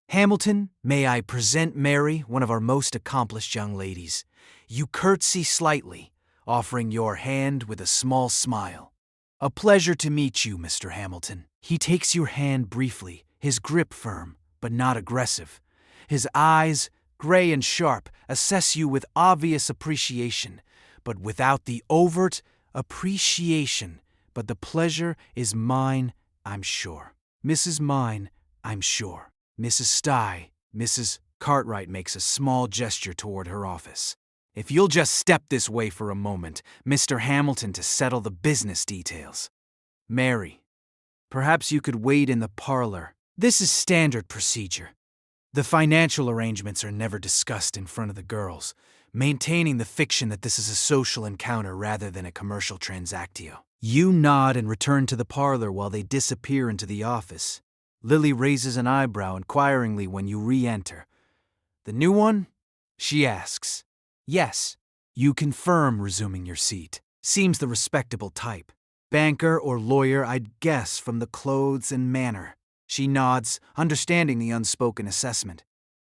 Hamilton, may I present Mary, one of our most accomplished young ladies. You curtsy slightly, offering your hand with a small smile. A pleasure to meet you, Mr. Hamilton. He takes your hand briefly, his grip firm, but not aggressive. His eyes, gray and sharp, assess you with obvious appreciation, but without the overt appreciation. But the pleasure is mine, I'm sure. Mrs. Mine, I'm sure. Mrs. Stye, Mrs. Cartwright makes a small gesture toward her office. If you'll just step this way for a moment, Mr. Hamilton, to settle the business details. Mary, perhaps you could wait in the parlor. This is standard procedure. The financial arrangements are never discussed in front of the girls, maintaining the fiction that this is a social encounter rather than a commercial transactio. You nod and return to the parlor while they disappear into the office. Lily raises an eyebrow inquiringly when you re-enter. The new one? She asks. Yes. You confirm, resuming your seat. Seems the respectable type. Banker or lawyer, I'd guess from the clothes and manner. She nods, understanding the unspoken assessment.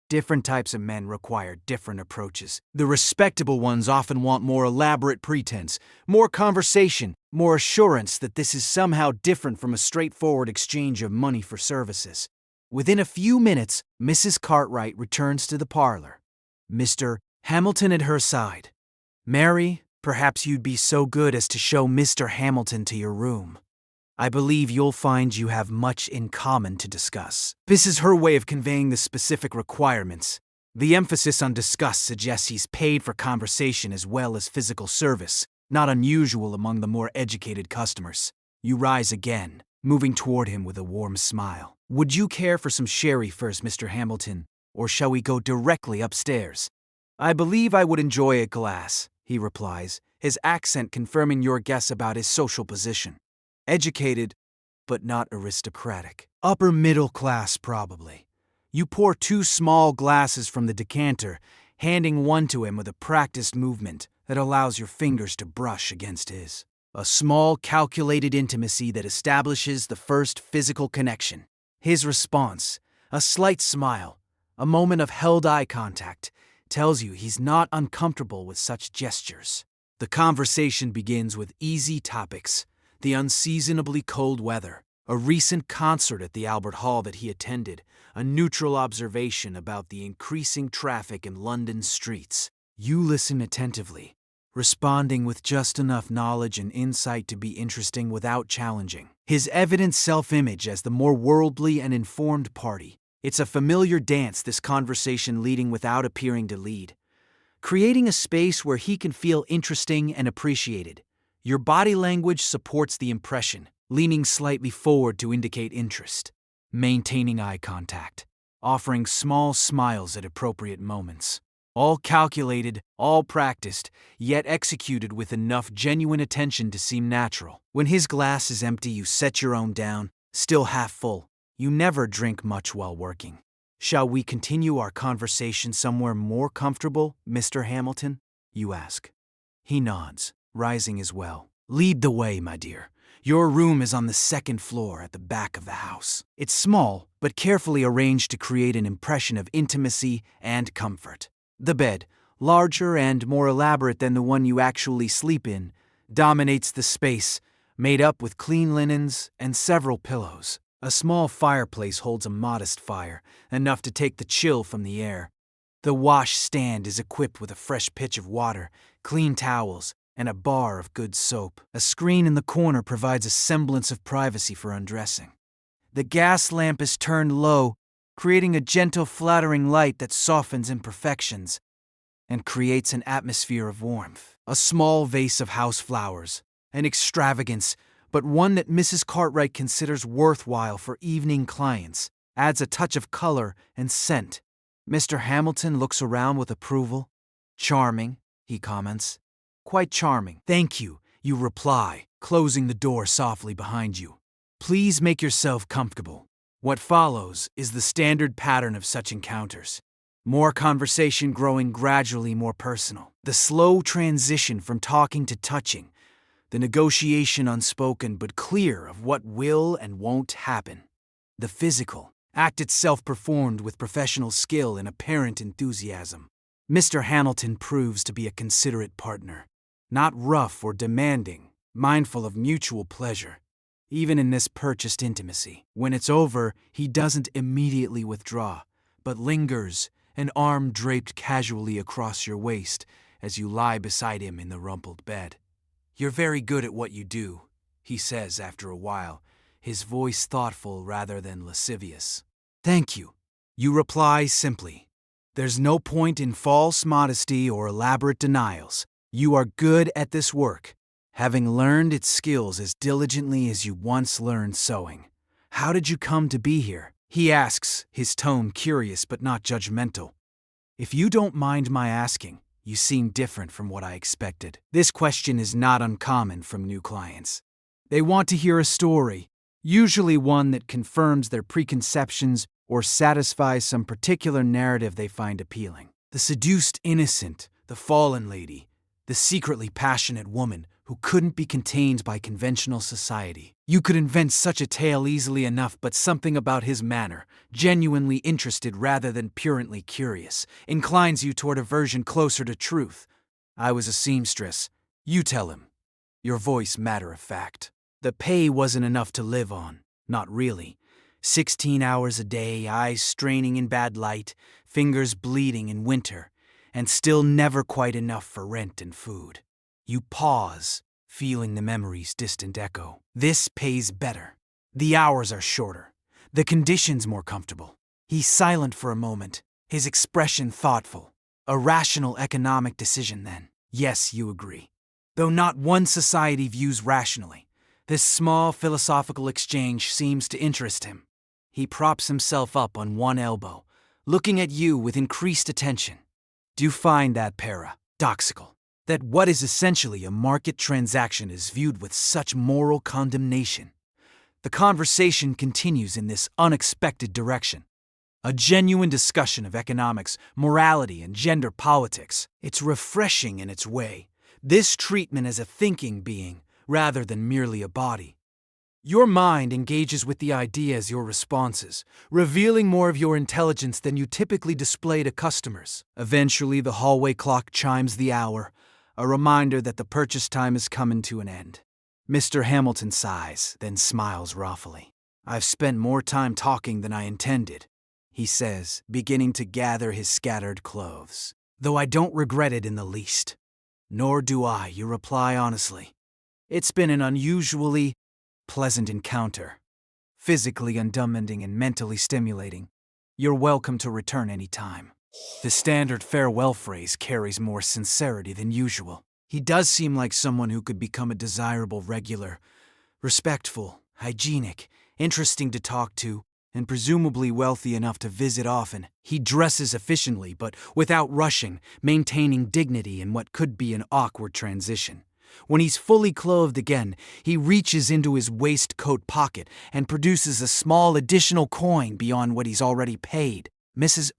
Different types of men require different approaches. The respectable ones often want more elaborate pretense, more conversation, more assurance that this is somehow different from a straightforward exchange of money for services. Within a few minutes, Mrs. Cartwright returns to the parlor. Mr. Hamilton at her side. Mary, perhaps you'd be so good as to show Mr. Hamilton to your room. I believe you'll find you have much in common to discuss. This is her way of conveying the specific requirements. The emphasis on discuss suggests he's paid for conversation as well as physical service, not unusual among the more educated customers. You rise again, moving toward him with a warm smile. Would you care for some sherry first, Mr. Hamilton, or shall we go directly upstairs? I believe I would enjoy a glass, he replies, his accent confirming your guess about his social position. Educated, but not aristocratic. Upper middle class, probably. You pour 2 small glasses from the decanter, handing one to him with a practiced movement that allows your fingers to brush against his. A small, calculated intimacy that establishes the first physical connection. His response, a slight smile, a moment of held eye contact, tells you he's not uncomfortable with such gestures. The conversation begins with easy topics. The unseasonably cold weather, a recent concert at the Albert Hall that he attended, a neutral observation about the increasing traffic in London streets. You listen attentively, responding with just enough knowledge and insight to be interesting without challenging. His evident self-image as the more worldly and informed party, It's a familiar dance, this conversation leading without appearing to lead. Creating a space where he can feel interesting and appreciated. Your body language supports the impression, leaning slightly forward to indicate interest. Maintaining eye contact. Offering small smiles at appropriate moments. All calculated, all practiced, yet executed with enough genuine attention to seem natural. When his glass is empty, you set your own down, still half full. You never drink much while working. Shall we continue our conversation somewhere more comfortable, Mr. Hamilton? You ask. He nods, rising as well. Lead the way, my dear. Your room is on the second floor at the back of the house. It's small, but carefully arranged to create an impression of intimacy and comfort. The bed, larger and more elaborate than the one you actually sleep in, dominates the space, made up with clean linens and several pillows. A small fireplace holds a modest fire, enough to take the chill from the air. The wash stand is equipped with a fresh pitch of water, clean towels, and a bar of good soap. A screen in the corner provides a semblance of privacy for undressing. The gas lamp is turned low, creating a gentle, flattering light that softens imperfections and creates an atmosphere of warmth. A small vase of house flowers, an extravagance, but one that Mrs. Cartwright considers worthwhile for evening clients, adds a touch of color and scent. Mr. Hamilton looks around with approval. Charming, he comments. Quite charming. Thank you, you reply, closing the door softly behind you. Please make yourself comfortable. What follows is the standard pattern of such encounters. More conversation growing gradually more personal. The slow transition from talking to touching. The negotiation unspoken but clear of what will and won't happen. The physical act itself performed with professional skill and apparent enthusiasm. Mr. Hamilton proves to be a considerate partner, not rough or demanding, mindful of mutual pleasure. Even in this purchased intimacy, when it's over, he doesn't immediately withdraw, but lingers, an arm draped casually across your waist as you lie beside him in the rumpled bed. You're very good at what you do, he says after a while, his voice thoughtful rather than lascivious. Thank you, you reply simply. There's no point in false modesty or elaborate denials. You are good at this work, having learned its skills as diligently as you once learned sewing. How did you come to be here? He asks, his tone curious but not judgmental. If you don't mind my asking, you seem different from what I expected. This question is not uncommon from new clients. They want to hear a story, usually one that confirms their preconceptions or satisfies some particular narrative they find appealing. The seduced innocent, the fallen lady, the secretly passionate woman who couldn't be contained by conventional society. You could invent such a tale easily enough, but something about his manner, genuinely interested rather than purely curious, inclines you toward a version closer to truth. I was a seamstress. You tell him. Your voice matter of fact. The pay wasn't enough to live on. Not really. 16 hours a day, eyes straining in bad light, fingers bleeding in winter, and still never quite enough for rent and food. You pause, feeling the memory's distant echo. This pays better. The hours are shorter. The conditions more comfortable. He's silent for a moment, his expression thoughtful. A rational economic decision then. Yes, you agree. Though not one society views rationally, this small philosophical exchange seems to interest him. He props himself up on one elbow, looking at you with increased attention. Do you find that paradoxical? That what is essentially a market transaction is viewed with such moral condemnation? The conversation continues in this unexpected direction. A genuine discussion of economics, morality, and gender politics. It's refreshing in its way. This treatment as a thinking being, rather than merely a body. Your mind engages with the idea as your responses, revealing more of your intelligence than you typically display to customers. Eventually, the hallway clock chimes the hour, a reminder that the purchase time is coming to an end. Mr. Hamilton sighs, then smiles wrathfully. I've spent more time talking than I intended, he says, beginning to gather his scattered clothes. Though I don't regret it in the least. Nor do I, you reply honestly. It's been an unusually pleasant encounter. Physically undumbing and mentally stimulating. You're welcome to return any time. The standard farewell phrase carries more sincerity than usual. He does seem like someone who could become a desirable regular. Respectful, hygienic, interesting to talk to, and presumably wealthy enough to visit often. He dresses efficiently, but without rushing, maintaining dignity in what could be an awkward transition. When he's fully clothed again, he reaches into his waistcoat pocket and produces a small additional coin beyond what he's already paid. Mrs.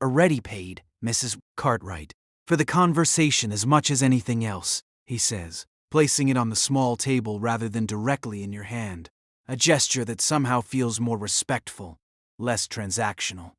Cartwright, for the conversation as much as anything else, he says, placing it on the small table rather than directly in your hand. A gesture that somehow feels more respectful, less transactional.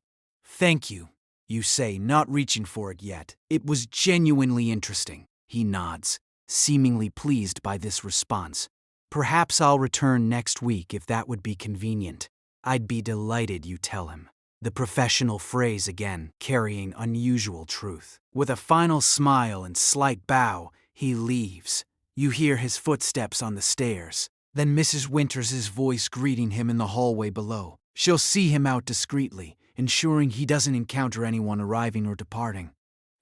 Thank you, you say, not reaching for it yet. It was genuinely interesting. He nods, seemingly pleased by this response. Perhaps I'll return next week if that would be convenient. I'd be delighted, you tell him. The professional phrase again, carrying unusual truth. With a final smile and slight bow, he leaves. You hear his footsteps on the stairs. Then Mrs. Winters' voice greeting him in the hallway below. She'll see him out discreetly, ensuring he doesn't encounter anyone arriving or departing.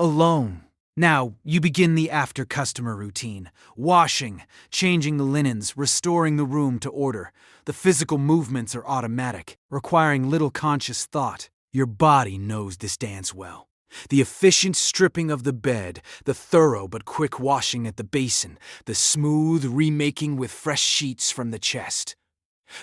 Alone. Now, you begin the after-customer routine. Washing, changing the linens, restoring the room to order. The physical movements are automatic, requiring little conscious thought. Your body knows this dance well. The efficient stripping of the bed, the thorough but quick washing at the basin, the smooth remaking with fresh sheets from the chest.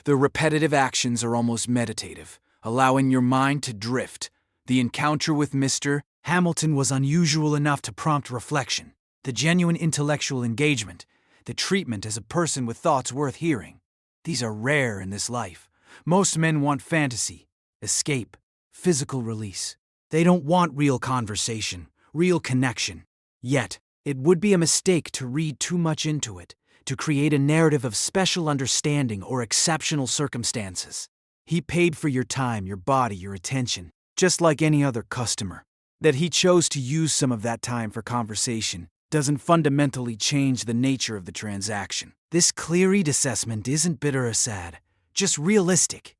The repetitive actions are almost meditative, allowing your mind to drift. The encounter with Mr. Hamilton was unusual enough to prompt reflection. The genuine intellectual engagement, the treatment as a person with thoughts worth hearing. These are rare in this life. Most men want fantasy, escape, physical release. They don't want real conversation, real connection. Yet, it would be a mistake to read too much into it, to create a narrative of special understanding or exceptional circumstances. He paid for your time, your body, your attention, just like any other customer. That he chose to use some of that time for conversation doesn't fundamentally change the nature of the transaction. This clear-read assessment isn't bitter or sad, just realistic.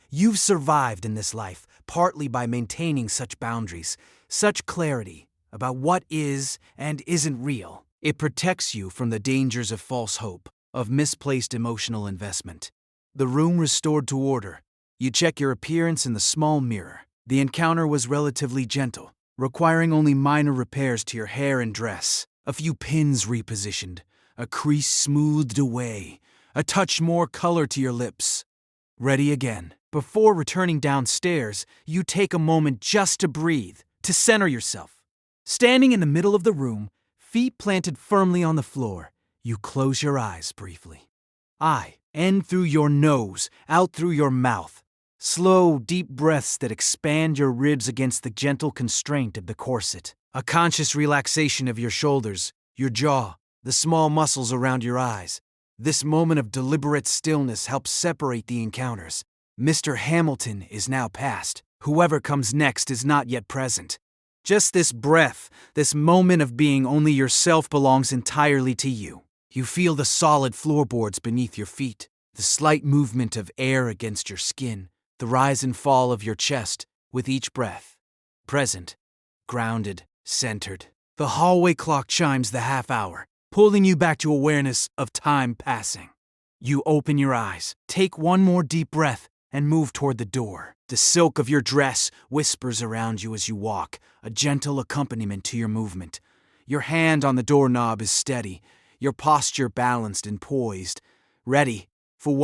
You've survived in this life partly by maintaining such boundaries, such clarity about what is and isn't real. It protects you from the dangers of false hope, of misplaced emotional investment. The room restored to order. You check your appearance in the small mirror. The encounter was relatively gentle, requiring only minor repairs to your hair and dress. A few pins repositioned, a crease smoothed away, a touch more color to your lips. Ready again. Before returning downstairs, you take a moment just to breathe, to center yourself. Standing in the middle of the room, feet planted firmly on the floor, you close your eyes briefly. In through your nose, out through your mouth. Slow, deep breaths that expand your ribs against the gentle constraint of the corset. A conscious relaxation of your shoulders, your jaw, the small muscles around your eyes. This moment of deliberate stillness helps separate the encounters. Mr. Hamilton is now past. Whoever comes next is not yet present. Just this breath, this moment of being only yourself belongs entirely to you. You feel the solid floorboards beneath your feet, the slight movement of air against your skin, the rise and fall of your chest with each breath. Present, grounded, centered. The hallway clock chimes the half hour, pulling you back to awareness of time passing. You open your eyes, take one more deep breath, and move toward the door. The silk of your dress whispers around you as you walk, a gentle accompaniment to your movement. Your hand on the doorknob is steady, your posture balanced and poised, ready for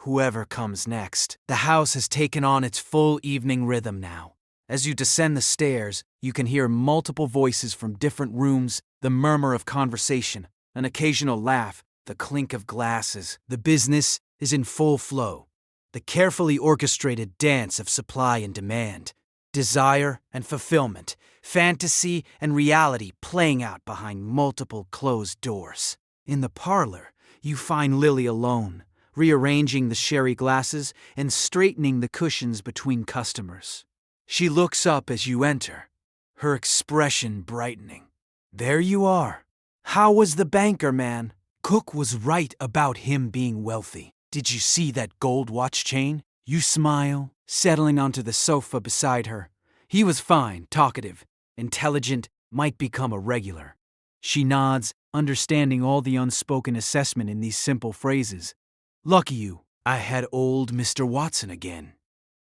whoever comes next. The house has taken on its full evening rhythm now. As you descend the stairs, you can hear multiple voices from different rooms, the murmur of conversation, an occasional laugh, the clink of glasses. The business is in full flow. The carefully orchestrated dance of supply and demand, desire and fulfillment, fantasy and reality playing out behind multiple closed doors. In the parlor, you find Lily alone, rearranging the sherry glasses and straightening the cushions between customers. She looks up as you enter, her expression brightening. There you are. How was the banker, man? Cook was right about him being wealthy. Did you see that gold watch chain? You smile, settling onto the sofa beside her. He was fine, talkative, intelligent, might become a regular. She nods, understanding all the unspoken assessment in these simple phrases. Lucky you, I had old Mr. Watson again.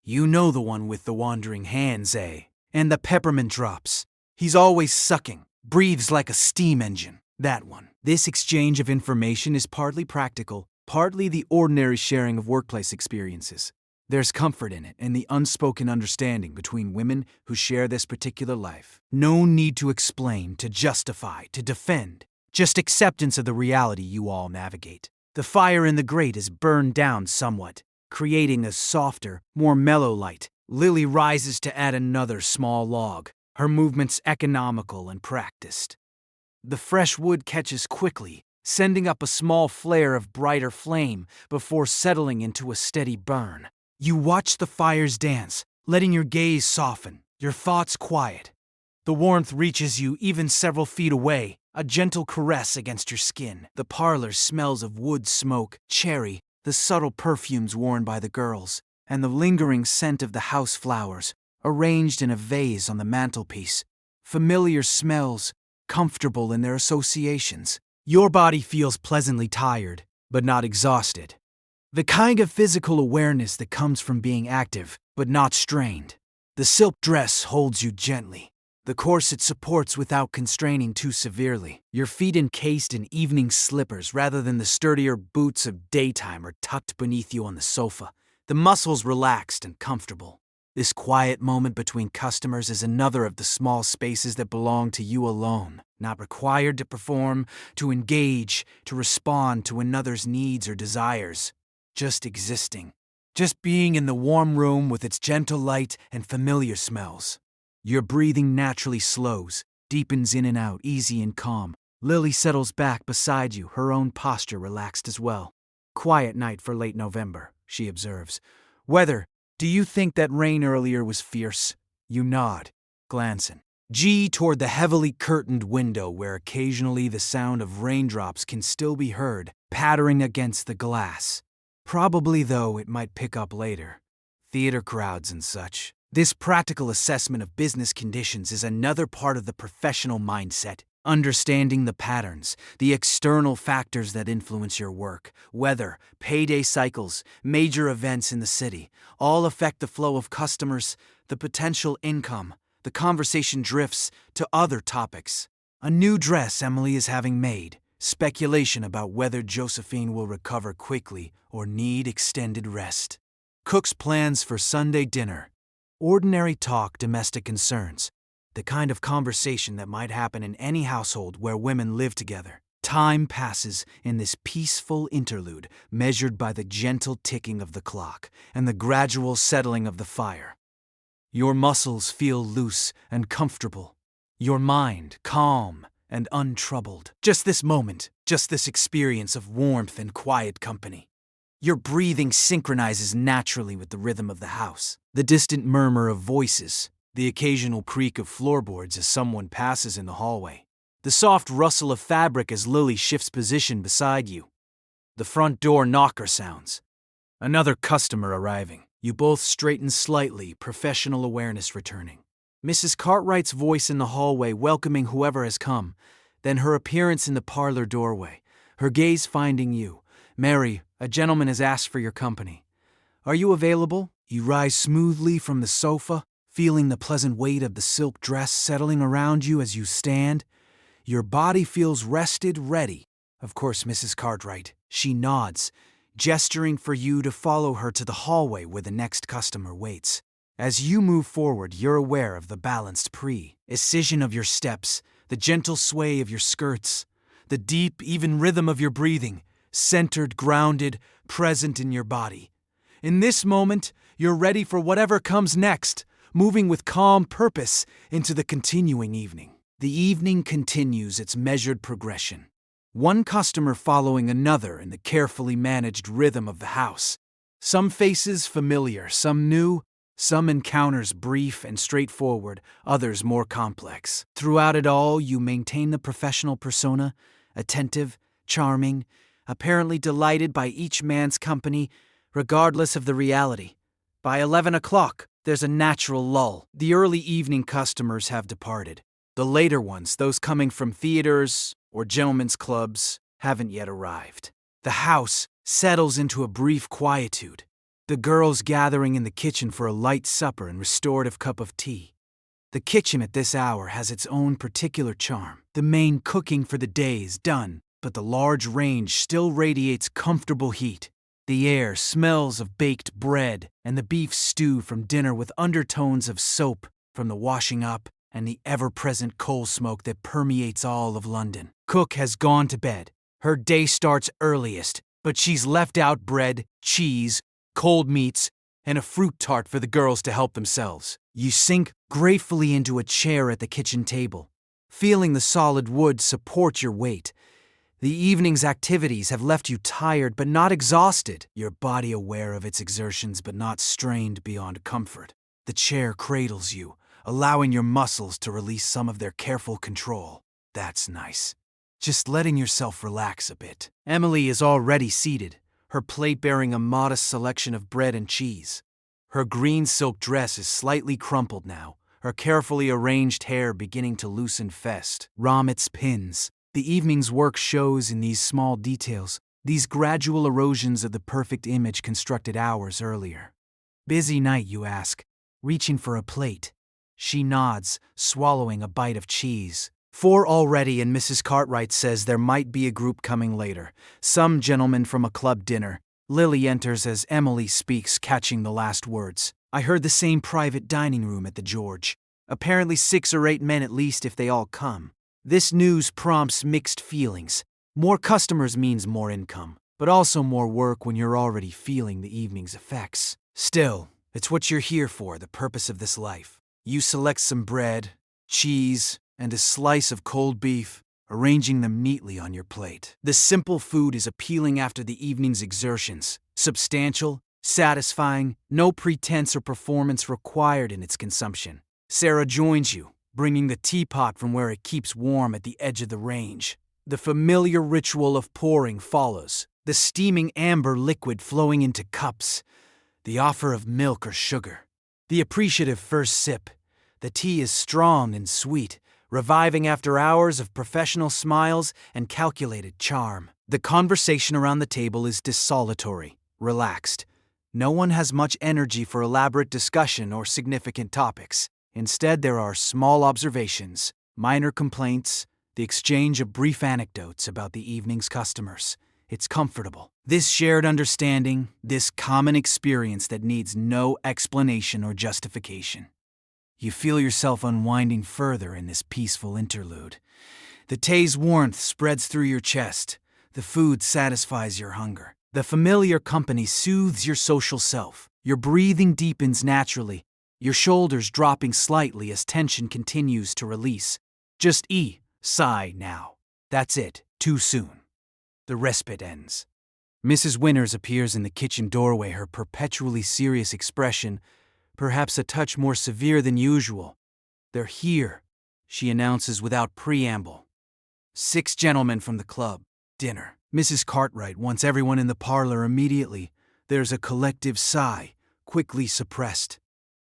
You know the one with the wandering hands, eh? And the peppermint drops. He's always sucking, breathes like a steam engine. That one. This exchange of information is partly practical, partly the ordinary sharing of workplace experiences. There's comfort in it and the unspoken understanding between women who share this particular life. No need to explain, to justify, to defend. Just acceptance of the reality you all navigate. The fire in the grate is burned down somewhat, creating a softer, more mellow light. Lily rises to add another small log, her movements economical and practiced. The fresh wood catches quickly, sending up a small flare of brighter flame before settling into a steady burn. You watch the fires dance, letting your gaze soften, your thoughts quiet. The warmth reaches you even several feet away, a gentle caress against your skin. The parlor smells of wood smoke, cherry, the subtle perfumes worn by the girls, and the lingering scent of the house flowers, arranged in a vase on the mantelpiece. Familiar smells, comfortable in their associations. Your body feels pleasantly tired, but not exhausted. The kind of physical awareness that comes from being active, but not strained. The silk dress holds you gently. The corset supports without constraining too severely. Your feet encased in evening slippers rather than the sturdier boots of daytime are tucked beneath you on the sofa. The muscles relaxed and comfortable. This quiet moment between customers is another of the small spaces that belong to you alone, not required to perform, to engage, to respond to another's needs or desires. Just existing. Just being in the warm room with its gentle light and familiar smells. Your breathing naturally slows, deepens in and out, easy and calm. Lily settles back beside you, her own posture relaxed as well. Quiet night for late November, she observes. Weather, do you think that rain earlier was fierce? You nod, glancing. G toward the heavily curtained window where occasionally the sound of raindrops can still be heard, pattering against the glass. Probably, though, it might pick up later. Theater crowds and such. This practical assessment of business conditions is another part of the professional mindset. Understanding the patterns, the external factors that influence your work, weather, payday cycles, major events in the city, all affect the flow of customers, the potential income. The conversation drifts to other topics. A new dress Emily is having made. Speculation about whether Josephine will recover quickly or need extended rest. Cook's plans for Sunday dinner. Ordinary talk, domestic concerns. The kind of conversation that might happen in any household where women live together. Time passes in this peaceful interlude, measured by the gentle ticking of the clock and the gradual settling of the fire. Your muscles feel loose and comfortable. Your mind calm and untroubled. Just this moment, just this experience of warmth and quiet company. Your breathing synchronizes naturally with the rhythm of the house. The distant murmur of voices, the occasional creak of floorboards as someone passes in the hallway. The soft rustle of fabric as Lily shifts position beside you. The front door knocker sounds. Another customer arriving. You both straighten slightly, professional awareness returning. Mrs. Cartwright's voice in the hallway welcoming whoever has come, then her appearance in the parlor doorway, her gaze finding you. Mary, a gentleman has asked for your company. Are you available? You rise smoothly from the sofa, feeling the pleasant weight of the silk dress settling around you as you stand. Your body feels rested, ready. Of course, Mrs. Cartwright. She nods, gesturing for you to follow her to the hallway where the next customer waits. As you move forward, you're aware of the balanced precision of your steps, the gentle sway of your skirts, the deep, even rhythm of your breathing, centered, grounded, present in your body. In this moment, you're ready for whatever comes next, moving with calm purpose into the continuing evening. The evening continues its measured progression. One customer following another in the carefully managed rhythm of the house. Some faces familiar, some new, some encounters brief and straightforward, others more complex. Throughout it all, you maintain the professional persona, attentive, charming, apparently delighted by each man's company, regardless of the reality. By 11 o'clock, there's a natural lull. The early evening customers have departed. The later ones, those coming from theaters or gentlemen's clubs, haven't yet arrived. The house settles into a brief quietude. The girls gathering in the kitchen for a light supper and restorative cup of tea. The kitchen at this hour has its own particular charm. The main cooking for the day is done, but the large range still radiates comfortable heat. The air smells of baked bread and the beef stew from dinner with undertones of soap from the washing up and the ever-present coal smoke that permeates all of London. Cook has gone to bed. Her day starts earliest, but she's left out bread, cheese, cold meats, and a fruit tart for the girls to help themselves. You sink gratefully into a chair at the kitchen table, feeling the solid wood support your weight. The evening's activities have left you tired but not exhausted, your body aware of its exertions but not strained beyond comfort. The chair cradles you, allowing your muscles to release some of their careful control. That's nice. Just letting yourself relax a bit. Emily is already seated, her plate bearing a modest selection of bread and cheese. Her green silk dress is slightly crumpled now, her carefully arranged hair beginning to loosen fest. Its pins. The evening's work shows in these small details, these gradual erosions of the perfect image constructed hours earlier. Busy night, you ask, reaching for a plate. She nods, swallowing a bite of cheese. 4 already, and Mrs. Cartwright says there might be a group coming later. Some gentlemen from a club dinner. Lily enters as Emily speaks, catching the last words. I heard the same private dining room at the George. Apparently 6 or 8 men at least if they all come. This news prompts mixed feelings. More customers means more income, but also more work when you're already feeling the evening's effects. Still, it's what you're here for, the purpose of this life. You select some bread, cheese, and a slice of cold beef, arranging them neatly on your plate. The simple food is appealing after the evening's exertions. Substantial, satisfying, no pretense or performance required in its consumption. Sarah joins you, bringing the teapot from where it keeps warm at the edge of the range. The familiar ritual of pouring follows, the steaming amber liquid flowing into cups, the offer of milk or sugar. The appreciative first sip. The tea is strong and sweet, reviving after hours of professional smiles and calculated charm. The conversation around the table is desultory, relaxed. No one has much energy for elaborate discussion or significant topics. Instead, there are small observations, minor complaints, the exchange of brief anecdotes about the evening's customers. It's comfortable. This shared understanding, this common experience that needs no explanation or justification. You feel yourself unwinding further in this peaceful interlude. The tea's warmth spreads through your chest. The food satisfies your hunger. The familiar company soothes your social self. Your breathing deepens naturally, your shoulders dropping slightly as tension continues to release. Just sigh now. That's it, too soon. The respite ends. Mrs. Winters appears in the kitchen doorway, her perpetually serious expression perhaps a touch more severe than usual. They're here, she announces without preamble. 6 gentlemen from the club. Dinner. Mrs. Cartwright wants everyone in the parlor immediately. There's a collective sigh, quickly suppressed.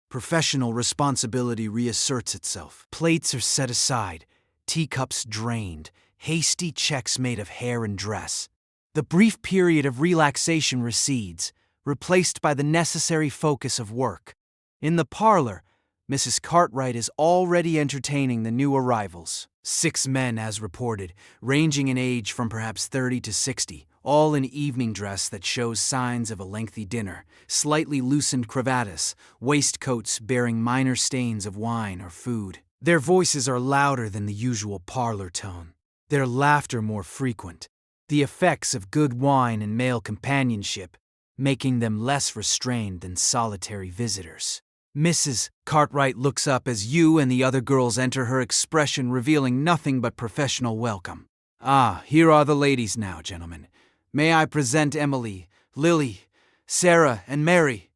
Professional responsibility reasserts itself. Plates are set aside, teacups drained, hasty checks made of hair and dress. The brief period of relaxation recedes, replaced by the necessary focus of work. In the parlor, Mrs. Cartwright is already entertaining the new arrivals. 6 men, as reported, ranging in age from perhaps 30 to 60, all in evening dress that shows signs of a lengthy dinner, slightly loosened cravatas, waistcoats bearing minor stains of wine or food. Their voices are louder than the usual parlor tone, their laughter more frequent, the effects of good wine and male companionship making them less restrained than solitary visitors. Mrs. Cartwright looks up as you and the other girls enter, her expression revealing nothing but professional welcome. Here are the ladies now, gentlemen. May I present Emily, Lily, Sarah, and Mary?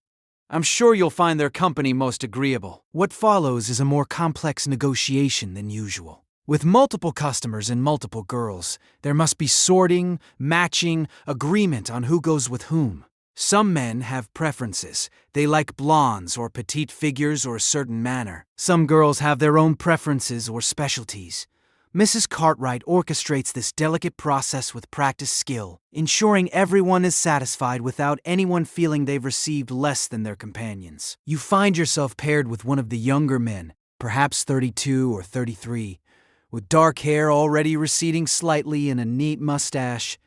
I'm sure you'll find their company most agreeable. What follows is a more complex negotiation than usual. With multiple customers and multiple girls, there must be sorting, matching, agreement on who goes with whom. Some men have preferences. They like blondes or petite figures or a certain manner. Some girls have their own preferences or specialties. Mrs. Cartwright orchestrates this delicate process with practiced skill, ensuring everyone is satisfied without anyone feeling they've received less than their companions. You find yourself paired with one of the younger men, perhaps 32 or 33, with dark hair already receding slightly and a neat mustache.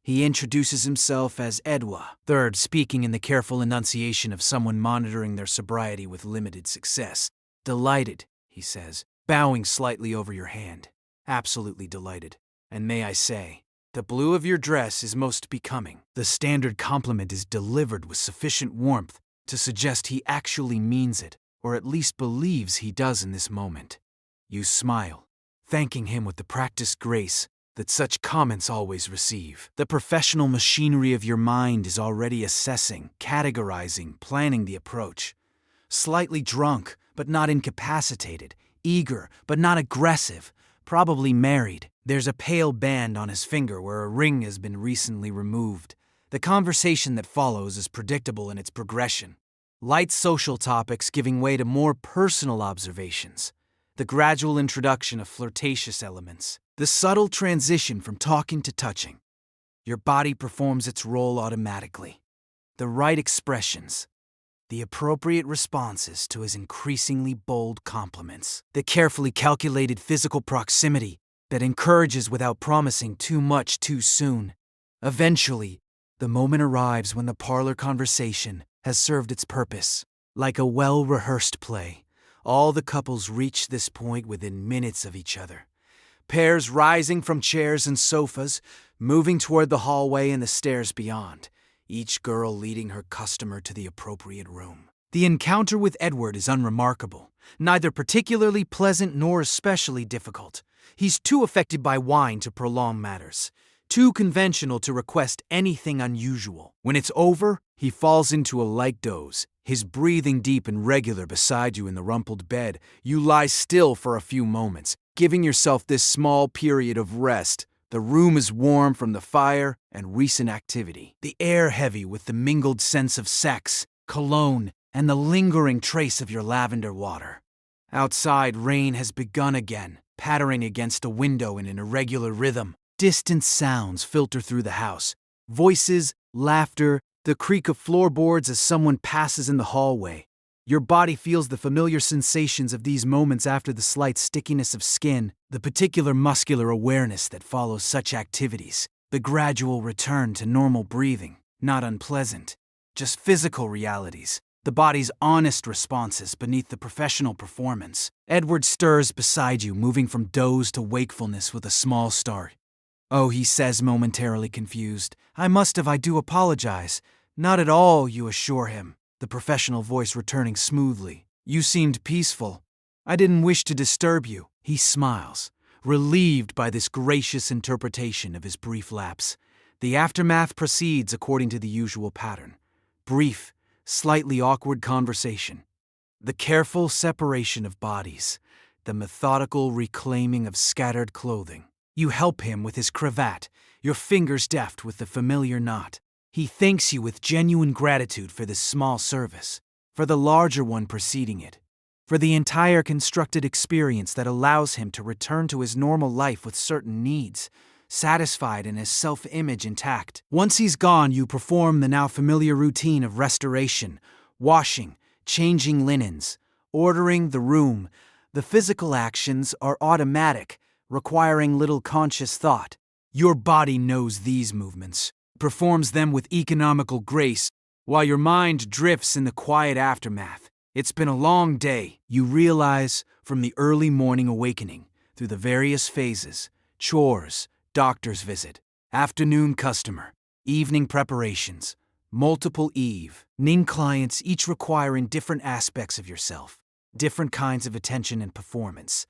He introduces himself as Edwa, third, speaking in the careful enunciation of someone monitoring their sobriety with limited success. "Delighted," he says, bowing slightly over your hand. "Absolutely delighted. And may I say, the blue of your dress is most becoming." The standard compliment is delivered with sufficient warmth to suggest he actually means it, or at least believes he does in this moment. You smile, thanking him with the practiced grace that such comments always receive. The professional machinery of your mind is already assessing, categorizing, planning the approach. Slightly drunk, but not incapacitated. Eager, but not aggressive. Probably married. There's a pale band on his finger where a ring has been recently removed. The conversation that follows is predictable in its progression. Light social topics giving way to more personal observations. The gradual introduction of flirtatious elements. The subtle transition from talking to touching. Your body performs its role automatically. The right expressions. The appropriate responses to his increasingly bold compliments. The carefully calculated physical proximity that encourages without promising too much too soon. Eventually, the moment arrives when the parlor conversation has served its purpose. Like a well-rehearsed play, all the couples reach this point within minutes of each other. Pairs rising from chairs and sofas, moving toward the hallway and the stairs beyond, each girl leading her customer to the appropriate room. The encounter with Edward is unremarkable, neither particularly pleasant nor especially difficult. He's too affected by wine to prolong matters, too conventional to request anything unusual. When it's over, he falls into a light doze, his breathing deep and regular beside you in the rumpled bed. You lie still for a few moments, giving yourself this small period of rest. The room is warm from the fire and recent activity. The air heavy with the mingled sense of sex, cologne, and the lingering trace of your lavender water. Outside, rain has begun again, pattering against a window in an irregular rhythm. Distant sounds filter through the house. Voices, laughter, the creak of floorboards as someone passes in the hallway. Your body feels the familiar sensations of these moments after the slight stickiness of skin, the particular muscular awareness that follows such activities, the gradual return to normal breathing, not unpleasant, just physical realities, the body's honest responses beneath the professional performance. Edward stirs beside you, moving from doze to wakefulness with a small start. "Oh," he says, momentarily confused. I do apologize." "Not at all," you assure him, the professional voice returning smoothly. "You seemed peaceful. I didn't wish to disturb you." He smiles, relieved by this gracious interpretation of his brief lapse. The aftermath proceeds according to the usual pattern. Brief, slightly awkward conversation. The careful separation of bodies. The methodical reclaiming of scattered clothing. You help him with his cravat, your fingers deft with the familiar knot. He thanks you with genuine gratitude for this small service, for the larger one preceding it, for the entire constructed experience that allows him to return to his normal life with certain needs, satisfied and his self-image intact. Once he's gone, you perform the now familiar routine of restoration, washing, changing linens, ordering the room. The physical actions are automatic, requiring little conscious thought. Your body knows these movements, performs them with economical grace, while your mind drifts in the quiet aftermath. It's been a long day, you realize, from the early morning awakening, through the various phases, chores, doctor's visit, afternoon customer, evening preparations, multiple evening clients, each requiring different aspects of yourself, different kinds of attention and performance.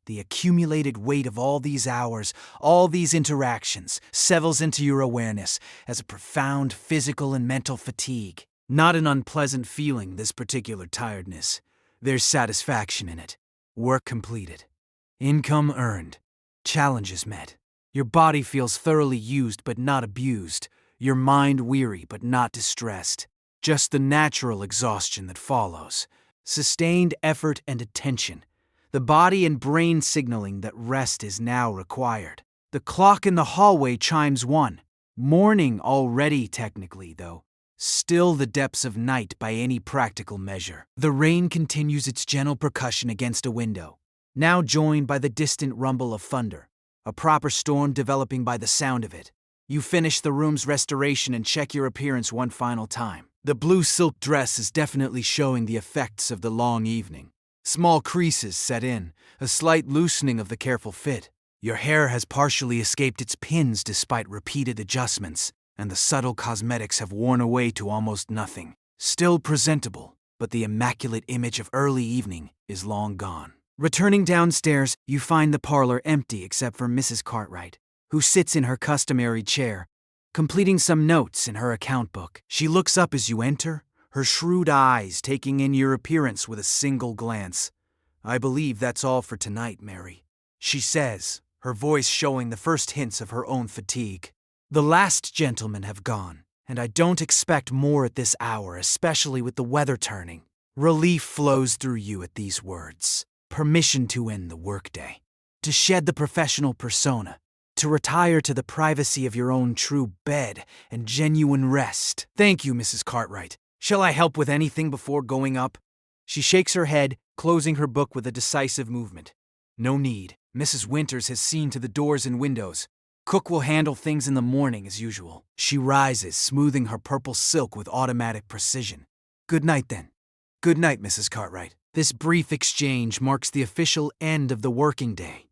The accumulated weight of all these hours, all these interactions, settles into your awareness as a profound physical and mental fatigue. Not an unpleasant feeling, this particular tiredness. There's satisfaction in it. Work completed. Income earned. Challenges met. Your body feels thoroughly used but not abused. your mind weary but not distressed. Just the natural exhaustion that follows. Sustained effort and attention. The body and brain signaling that rest is now required. The clock in the hallway chimes 1. Morning already, technically, though. Still the depths of night by any practical measure. The rain continues its gentle percussion against a window, now joined by the distant rumble of thunder. A proper storm developing by the sound of it. You finish the room's restoration and check your appearance one final time. The blue silk dress is definitely showing the effects of the long evening. Small creases set in, a slight loosening of the careful fit. Your hair has partially escaped its pins despite repeated adjustments, and the subtle cosmetics have worn away to almost nothing. Still presentable, but the immaculate image of early evening is long gone. Returning downstairs, you find the parlor empty except for Mrs. Cartwright, who sits in her customary chair, completing some notes in her account book. She looks up as you enter, her shrewd eyes taking in your appearance with a single glance. "I believe that's all for tonight, Mary," she says, her voice showing the first hints of her own fatigue. "The last gentlemen have gone, and I don't expect more at this hour, especially with the weather turning." Relief flows through you at these words. Permission to end the workday. To shed the professional persona. To retire to the privacy of your own true bed and genuine rest. "Thank you, Mrs. Cartwright. Shall I help with anything before going up?" She shakes her head, closing her book with a decisive movement. "No need. Mrs. Winters has seen to the doors and windows. Cook will handle things in the morning as usual." She rises, smoothing her purple silk with automatic precision. "Good night, then." "Good night, Mrs. Cartwright." This brief exchange marks the official end of the working day.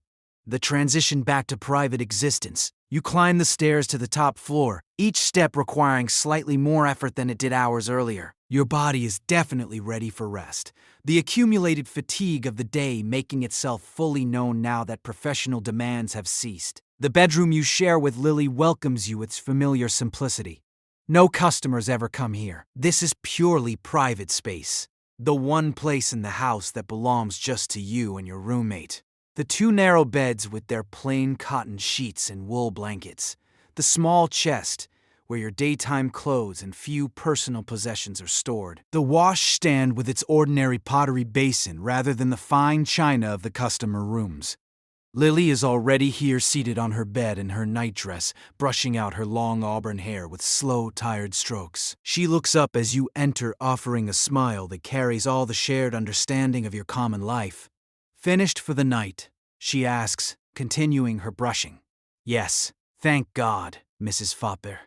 The transition back to private existence. You climb the stairs to the top floor, each step requiring slightly more effort than it did hours earlier. Your body is definitely ready for rest, the accumulated fatigue of the day making itself fully known now that professional demands have ceased. The bedroom you share with Lily welcomes you with its familiar simplicity. No customers ever come here. This is purely private space. The one place in the house that belongs just to you and your roommate. The 2 narrow beds with their plain cotton sheets and wool blankets. The small chest where your daytime clothes and few personal possessions are stored. The washstand with its ordinary pottery basin rather than the fine china of the customer rooms. Lily is already here seated on her bed in her nightdress, brushing out her long auburn hair with slow, tired strokes. She looks up as you enter, offering a smile that carries all the shared understanding of your common life. "Finished for the night?" she asks, continuing her brushing. "Yes, thank God, Mrs. Fopper."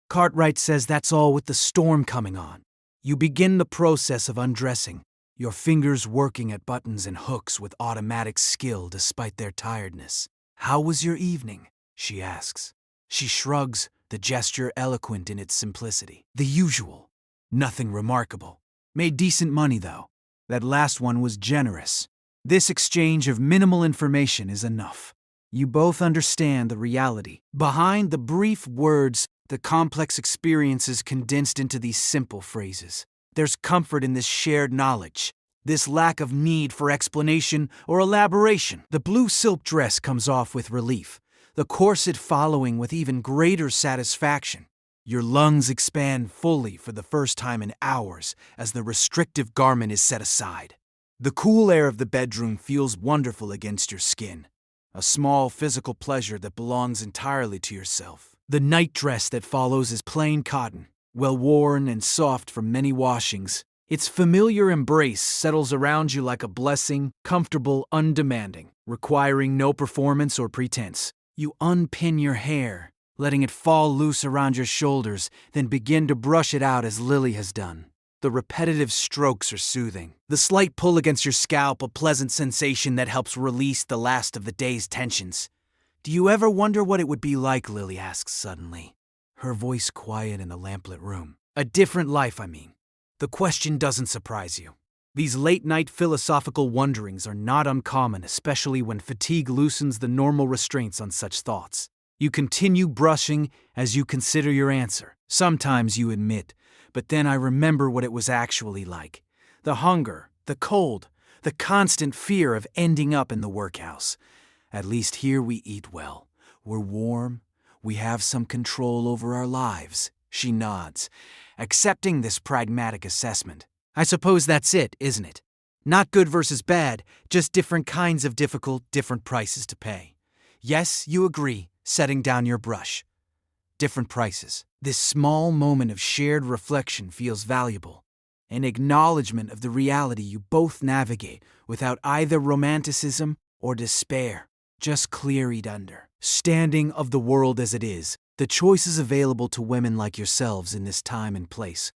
Cartwright says that's all with the storm coming on. You begin the process of undressing, your fingers working at buttons and hooks with automatic skill despite their tiredness. "How was your evening?" she asks. She shrugs, the gesture eloquent in its simplicity. "The usual. Nothing remarkable. Made decent money, though. That last one was generous." This exchange of minimal information is enough. You both understand the reality. Behind the brief words, the complex experiences condensed into these simple phrases. There's comfort in this shared knowledge, this lack of need for explanation or elaboration. The blue silk dress comes off with relief, the corset following with even greater satisfaction. Your lungs expand fully for the first time in hours as the restrictive garment is set aside. The cool air of the bedroom feels wonderful against your skin, a small physical pleasure that belongs entirely to yourself. The nightdress that follows is plain cotton, well-worn and soft from many washings. Its familiar embrace settles around you like a blessing, comfortable, undemanding, requiring no performance or pretense. You unpin your hair, letting it fall loose around your shoulders, then begin to brush it out as Lily has done. The repetitive strokes are soothing. The slight pull against your scalp a pleasant sensation that helps release the last of the day's tensions. "Do you ever wonder what it would be like?" Lily asks suddenly, her voice quiet in the lamplit room. "A different life, I mean." The question doesn't surprise you. These late-night philosophical wonderings are not uncommon, especially when fatigue loosens the normal restraints on such thoughts. You continue brushing as you consider your answer. Sometimes you admit, "But then I remember what it was actually like. The hunger, the cold, the constant fear of ending up in the workhouse. At least here we eat well. We're warm, We have some control over our lives. She nods, accepting this pragmatic assessment. I suppose that's it, isn't it? Not good versus bad, just different kinds of difficult, different prices to pay. Yes, you agree, setting down your brush. Different prices. This small moment of shared reflection feels valuable. An acknowledgement of the reality you both navigate without either romanticism or despair. Just cleared under. Standing of the world as it is, the choices available to women like yourselves in this time and place.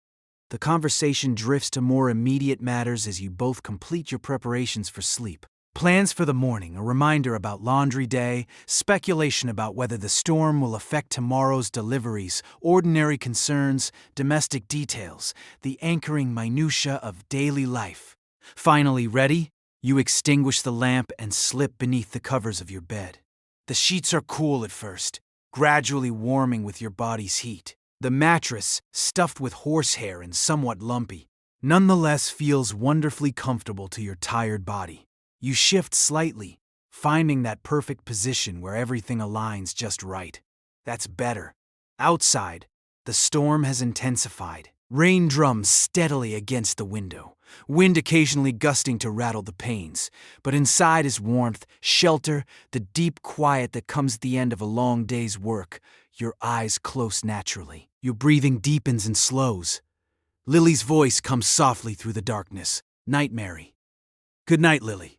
The conversation drifts to more immediate matters as you both complete your preparations for sleep. Plans for the morning, a reminder about laundry day, speculation about whether the storm will affect tomorrow's deliveries, ordinary concerns, domestic details, the anchoring minutiae of daily life. Finally ready, you extinguish the lamp and slip beneath the covers of your bed. The sheets are cool at first, gradually warming with your body's heat. The mattress, stuffed with horsehair and somewhat lumpy, nonetheless feels wonderfully comfortable to your tired body. You shift slightly, finding that perfect position where everything aligns just right. That's better. Outside, the storm has intensified. Rain drums steadily against the window, wind occasionally gusting to rattle the panes. But inside is warmth, shelter, the deep quiet that comes at the end of a long day's work. Your eyes close naturally. Your breathing deepens and slows. Lily's voice comes softly through the darkness. Night, Mary. Good night, Lily.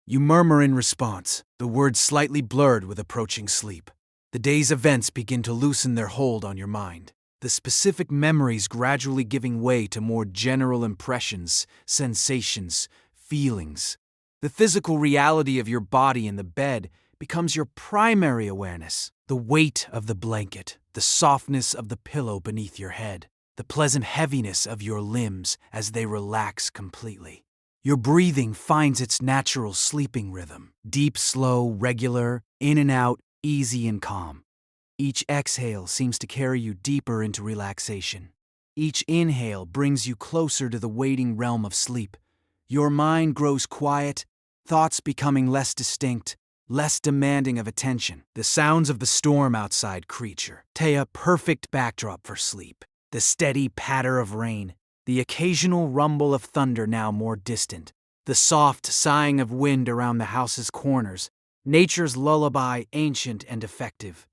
You murmur in response, the words slightly blurred with approaching sleep. The day's events begin to loosen their hold on your mind, the specific memories gradually giving way to more general impressions, sensations, feelings. The physical reality of your body in the bed becomes your primary awareness. The weight of the blanket, the softness of the pillow beneath your head, the pleasant heaviness of your limbs as they relax completely. Your breathing finds its natural sleeping rhythm, deep, slow, regular, in and out, easy and calm. Each exhale seems to carry you deeper into relaxation. Each inhale brings you closer to the waiting realm of sleep. Your mind grows quiet, thoughts becoming less distinct, less demanding of attention. The sounds of the storm outside creature, a perfect backdrop for sleep. The steady patter of rain, the occasional rumble of thunder now more distant, the soft sighing of wind around the house's corners, nature's lullaby ancient and effective.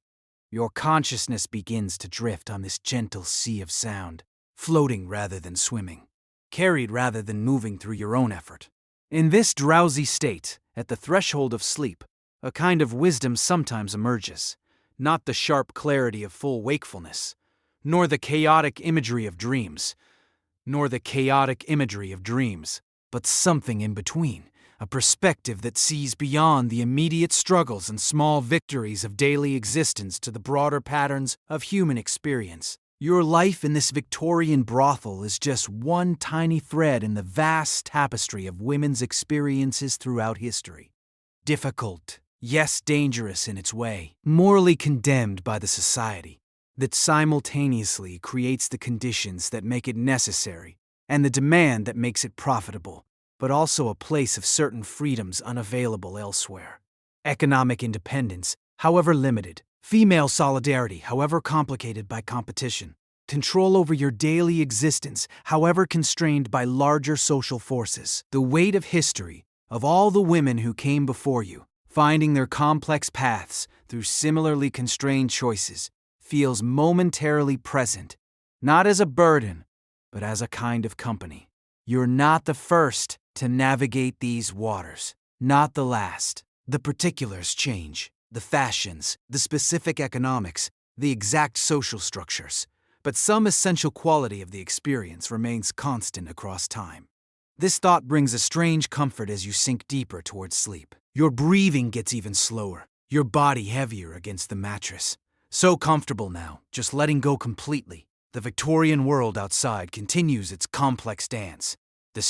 Your consciousness begins to drift on this gentle sea of sound, floating rather than swimming, carried rather than moving through your own effort. In this drowsy state, at the threshold of sleep, a kind of wisdom sometimes emerges, not the sharp clarity of full wakefulness, nor the chaotic imagery of dreams, but something in between, a perspective that sees beyond the immediate struggles and small victories of daily existence to the broader patterns of human experience. Your life in this Victorian brothel is just one tiny thread in the vast tapestry of women's experiences throughout history. Difficult, yes, dangerous in its way, morally condemned by the society, that simultaneously creates the conditions that make it necessary and the demand that makes it profitable, but also a place of certain freedoms unavailable elsewhere. Economic independence, however limited, female solidarity, however complicated by competition, control over your daily existence, however constrained by larger social forces. The weight of history, of all the women who came before you, finding their complex paths through similarly constrained choices, feels momentarily present, not as a burden, but as a kind of company. You're not the first to navigate these waters, not the last. The particulars change, the fashions, the specific economics, the exact social structures, but some essential quality of the experience remains constant across time. This thought brings a strange comfort as you sink deeper towards sleep. Your breathing gets even slower, your body heavier against the mattress. So comfortable now, just letting go completely. The Victorian world outside continues its complex dance. The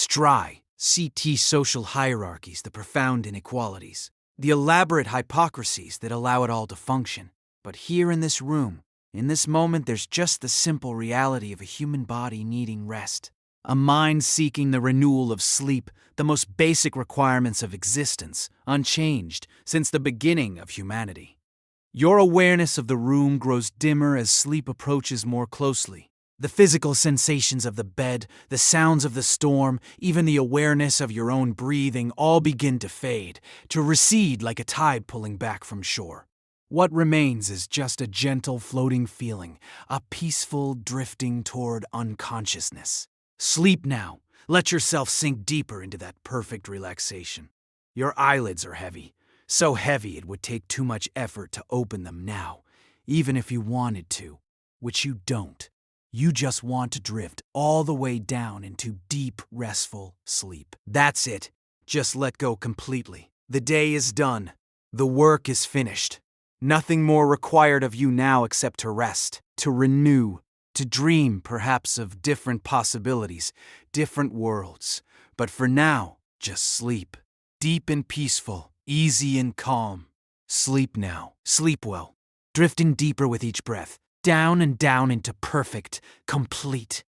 CT social hierarchies, the profound inequalities, the elaborate hypocrisies that allow it all to function. But here in this room, in this moment, there's just the simple reality of a human body needing rest. A mind seeking the renewal of sleep, the most basic requirements of existence, unchanged since the beginning of humanity. Your awareness of the room grows dimmer as sleep approaches more closely. The physical sensations of the bed, the sounds of the storm, even the awareness of your own breathing all begin to fade, to recede like a tide pulling back from shore. What remains is just a gentle floating feeling, a peaceful drifting toward unconsciousness. Sleep now. Let yourself sink deeper into that perfect relaxation. Your eyelids are heavy, so heavy it would take too much effort to open them now, even if you wanted to, which you don't. You just want to drift all the way down into deep, restful sleep. That's it. Just let go completely. The day is done. The work is finished. Nothing more required of you now except to rest, to renew, to dream perhaps of different possibilities, different worlds. But for now, just sleep. Deep and peaceful, easy and calm. Sleep now. Sleep well. Drifting deeper with each breath. Down and down into perfect, complete,